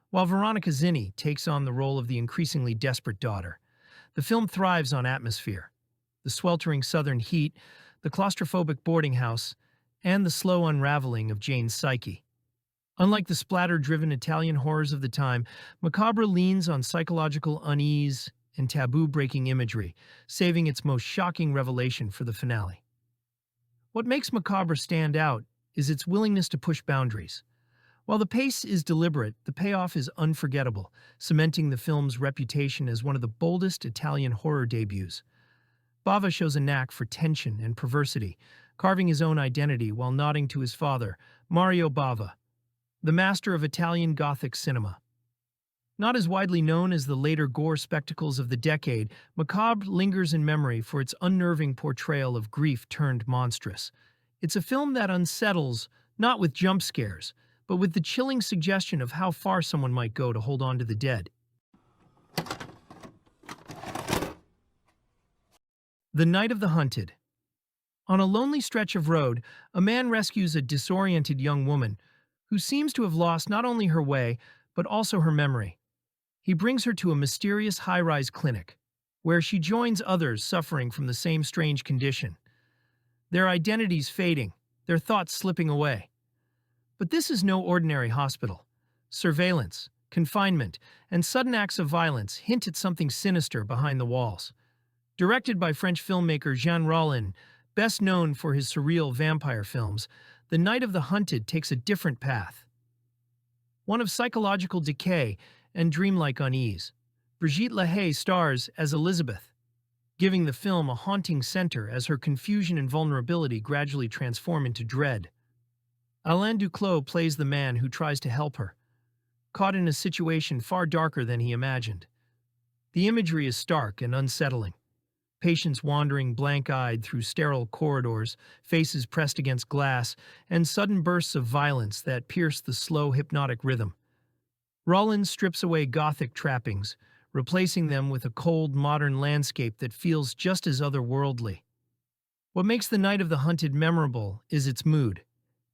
while Veronica Zinni takes on the role of the increasingly desperate daughter. The film thrives on atmosphere. The sweltering southern heat, the claustrophobic boarding house, and the slow unraveling of Jane's psyche. Unlike the splatter-driven Italian horrors of the time, Macabre leans on psychological unease and taboo-breaking imagery, saving its most shocking revelation for the finale. What makes Macabre stand out is its willingness to push boundaries. While the pace is deliberate, the payoff is unforgettable, cementing the film's reputation as one of the boldest Italian horror debuts. Bava shows a knack for tension and perversity, carving his own identity while nodding to his father, Mario Bava, the master of Italian Gothic cinema. Not as widely known as the later gore spectacles of the decade, Macabre lingers in memory for its unnerving portrayal of grief turned monstrous. It's a film that unsettles, not with jump scares, but with the chilling suggestion of how far someone might go to hold on to the dead. The Night of the Hunted. On a lonely stretch of road, a man rescues a disoriented young woman who seems to have lost not only her way, but also her memory. He brings her to a mysterious high-rise clinic, where she joins others suffering from the same strange condition. Their identities fading, their thoughts slipping away. But this is no ordinary hospital. Surveillance, confinement, and sudden acts of violence hint at something sinister behind the walls. Directed by French filmmaker Jean Rollin, best known for his surreal vampire films, The Night of the Hunted takes a different path. One of psychological decay and dreamlike unease. Brigitte Lahaye stars as Elizabeth, giving the film a haunting center as her confusion and vulnerability gradually transform into dread. Alain Duclos plays the man who tries to help her, caught in a situation far darker than he imagined. The imagery is stark and unsettling. Patients wandering blank-eyed through sterile corridors, faces pressed against glass, and sudden bursts of violence that pierce the slow, hypnotic rhythm. Rollins strips away Gothic trappings, replacing them with a cold, modern landscape that feels just as otherworldly. What makes The Night of the Hunted memorable is its mood.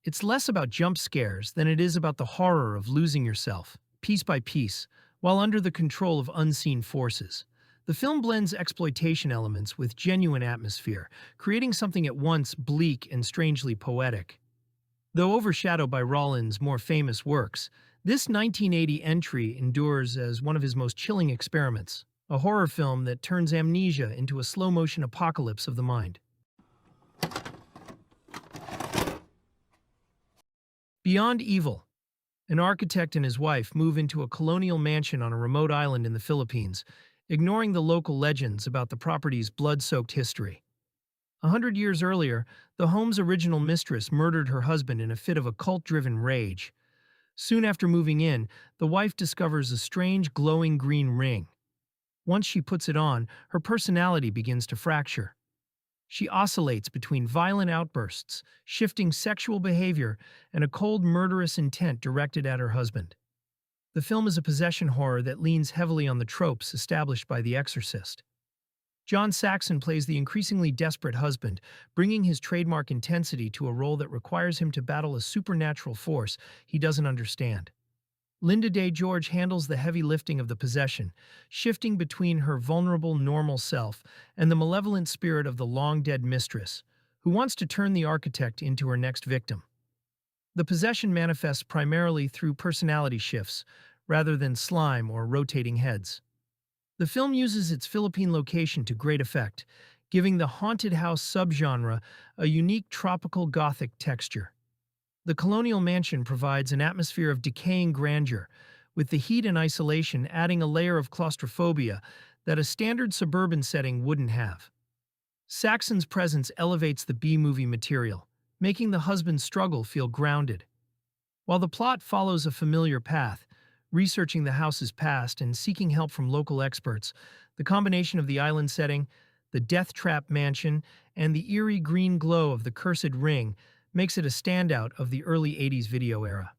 It's less about jump scares than it is about the horror of losing yourself, piece by piece, while under the control of unseen forces. The The film blends exploitation elements with genuine atmosphere, creating something at once bleak and strangely poetic. Though overshadowed by Rollins' more famous works, this 1980 entry endures as one of his most chilling experiments, a horror film that turns amnesia into a slow-motion apocalypse of the mind. Beyond Evil. An architect and his wife move into a colonial mansion on a remote island in the Philippines, ignoring the local legends about the property's blood-soaked history. 100 years earlier, the home's original mistress murdered her husband in a fit of occult-driven rage. Soon after moving in, the wife discovers a strange glowing green ring. Once she puts it on, her personality begins to fracture. She oscillates between violent outbursts, shifting sexual behavior, and a cold, murderous intent directed at her husband. The film is a possession horror that leans heavily on the tropes established by The Exorcist. John Saxon plays the increasingly desperate husband, bringing his trademark intensity to a role that requires him to battle a supernatural force he doesn't understand. Linda Day George handles the heavy lifting of the possession, shifting between her vulnerable, normal self and the malevolent spirit of the long-dead mistress, who wants to turn the architect into her next victim. The possession manifests primarily through personality shifts, rather than slime or rotating heads. The film uses its Philippine location to great effect, giving the haunted house subgenre a unique tropical Gothic texture. The colonial mansion provides an atmosphere of decaying grandeur, with the heat and isolation adding a layer of claustrophobia that a standard suburban setting wouldn't have. Saxon's presence elevates the B-movie material, making the husband's struggle feel grounded. While the plot follows a familiar path, researching the house's past and seeking help from local experts, the combination of the island setting, the death trap mansion, and the eerie green glow of the cursed ring makes it a standout of the early 80s video era.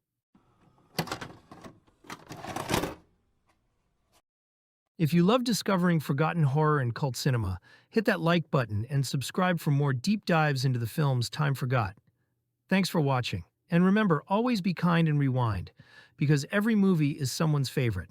If you love discovering forgotten horror and cult cinema, hit that like button and subscribe for more deep dives into the films time forgot. Thanks for watching, and remember, always be kind and rewind, because every movie is someone's favorite.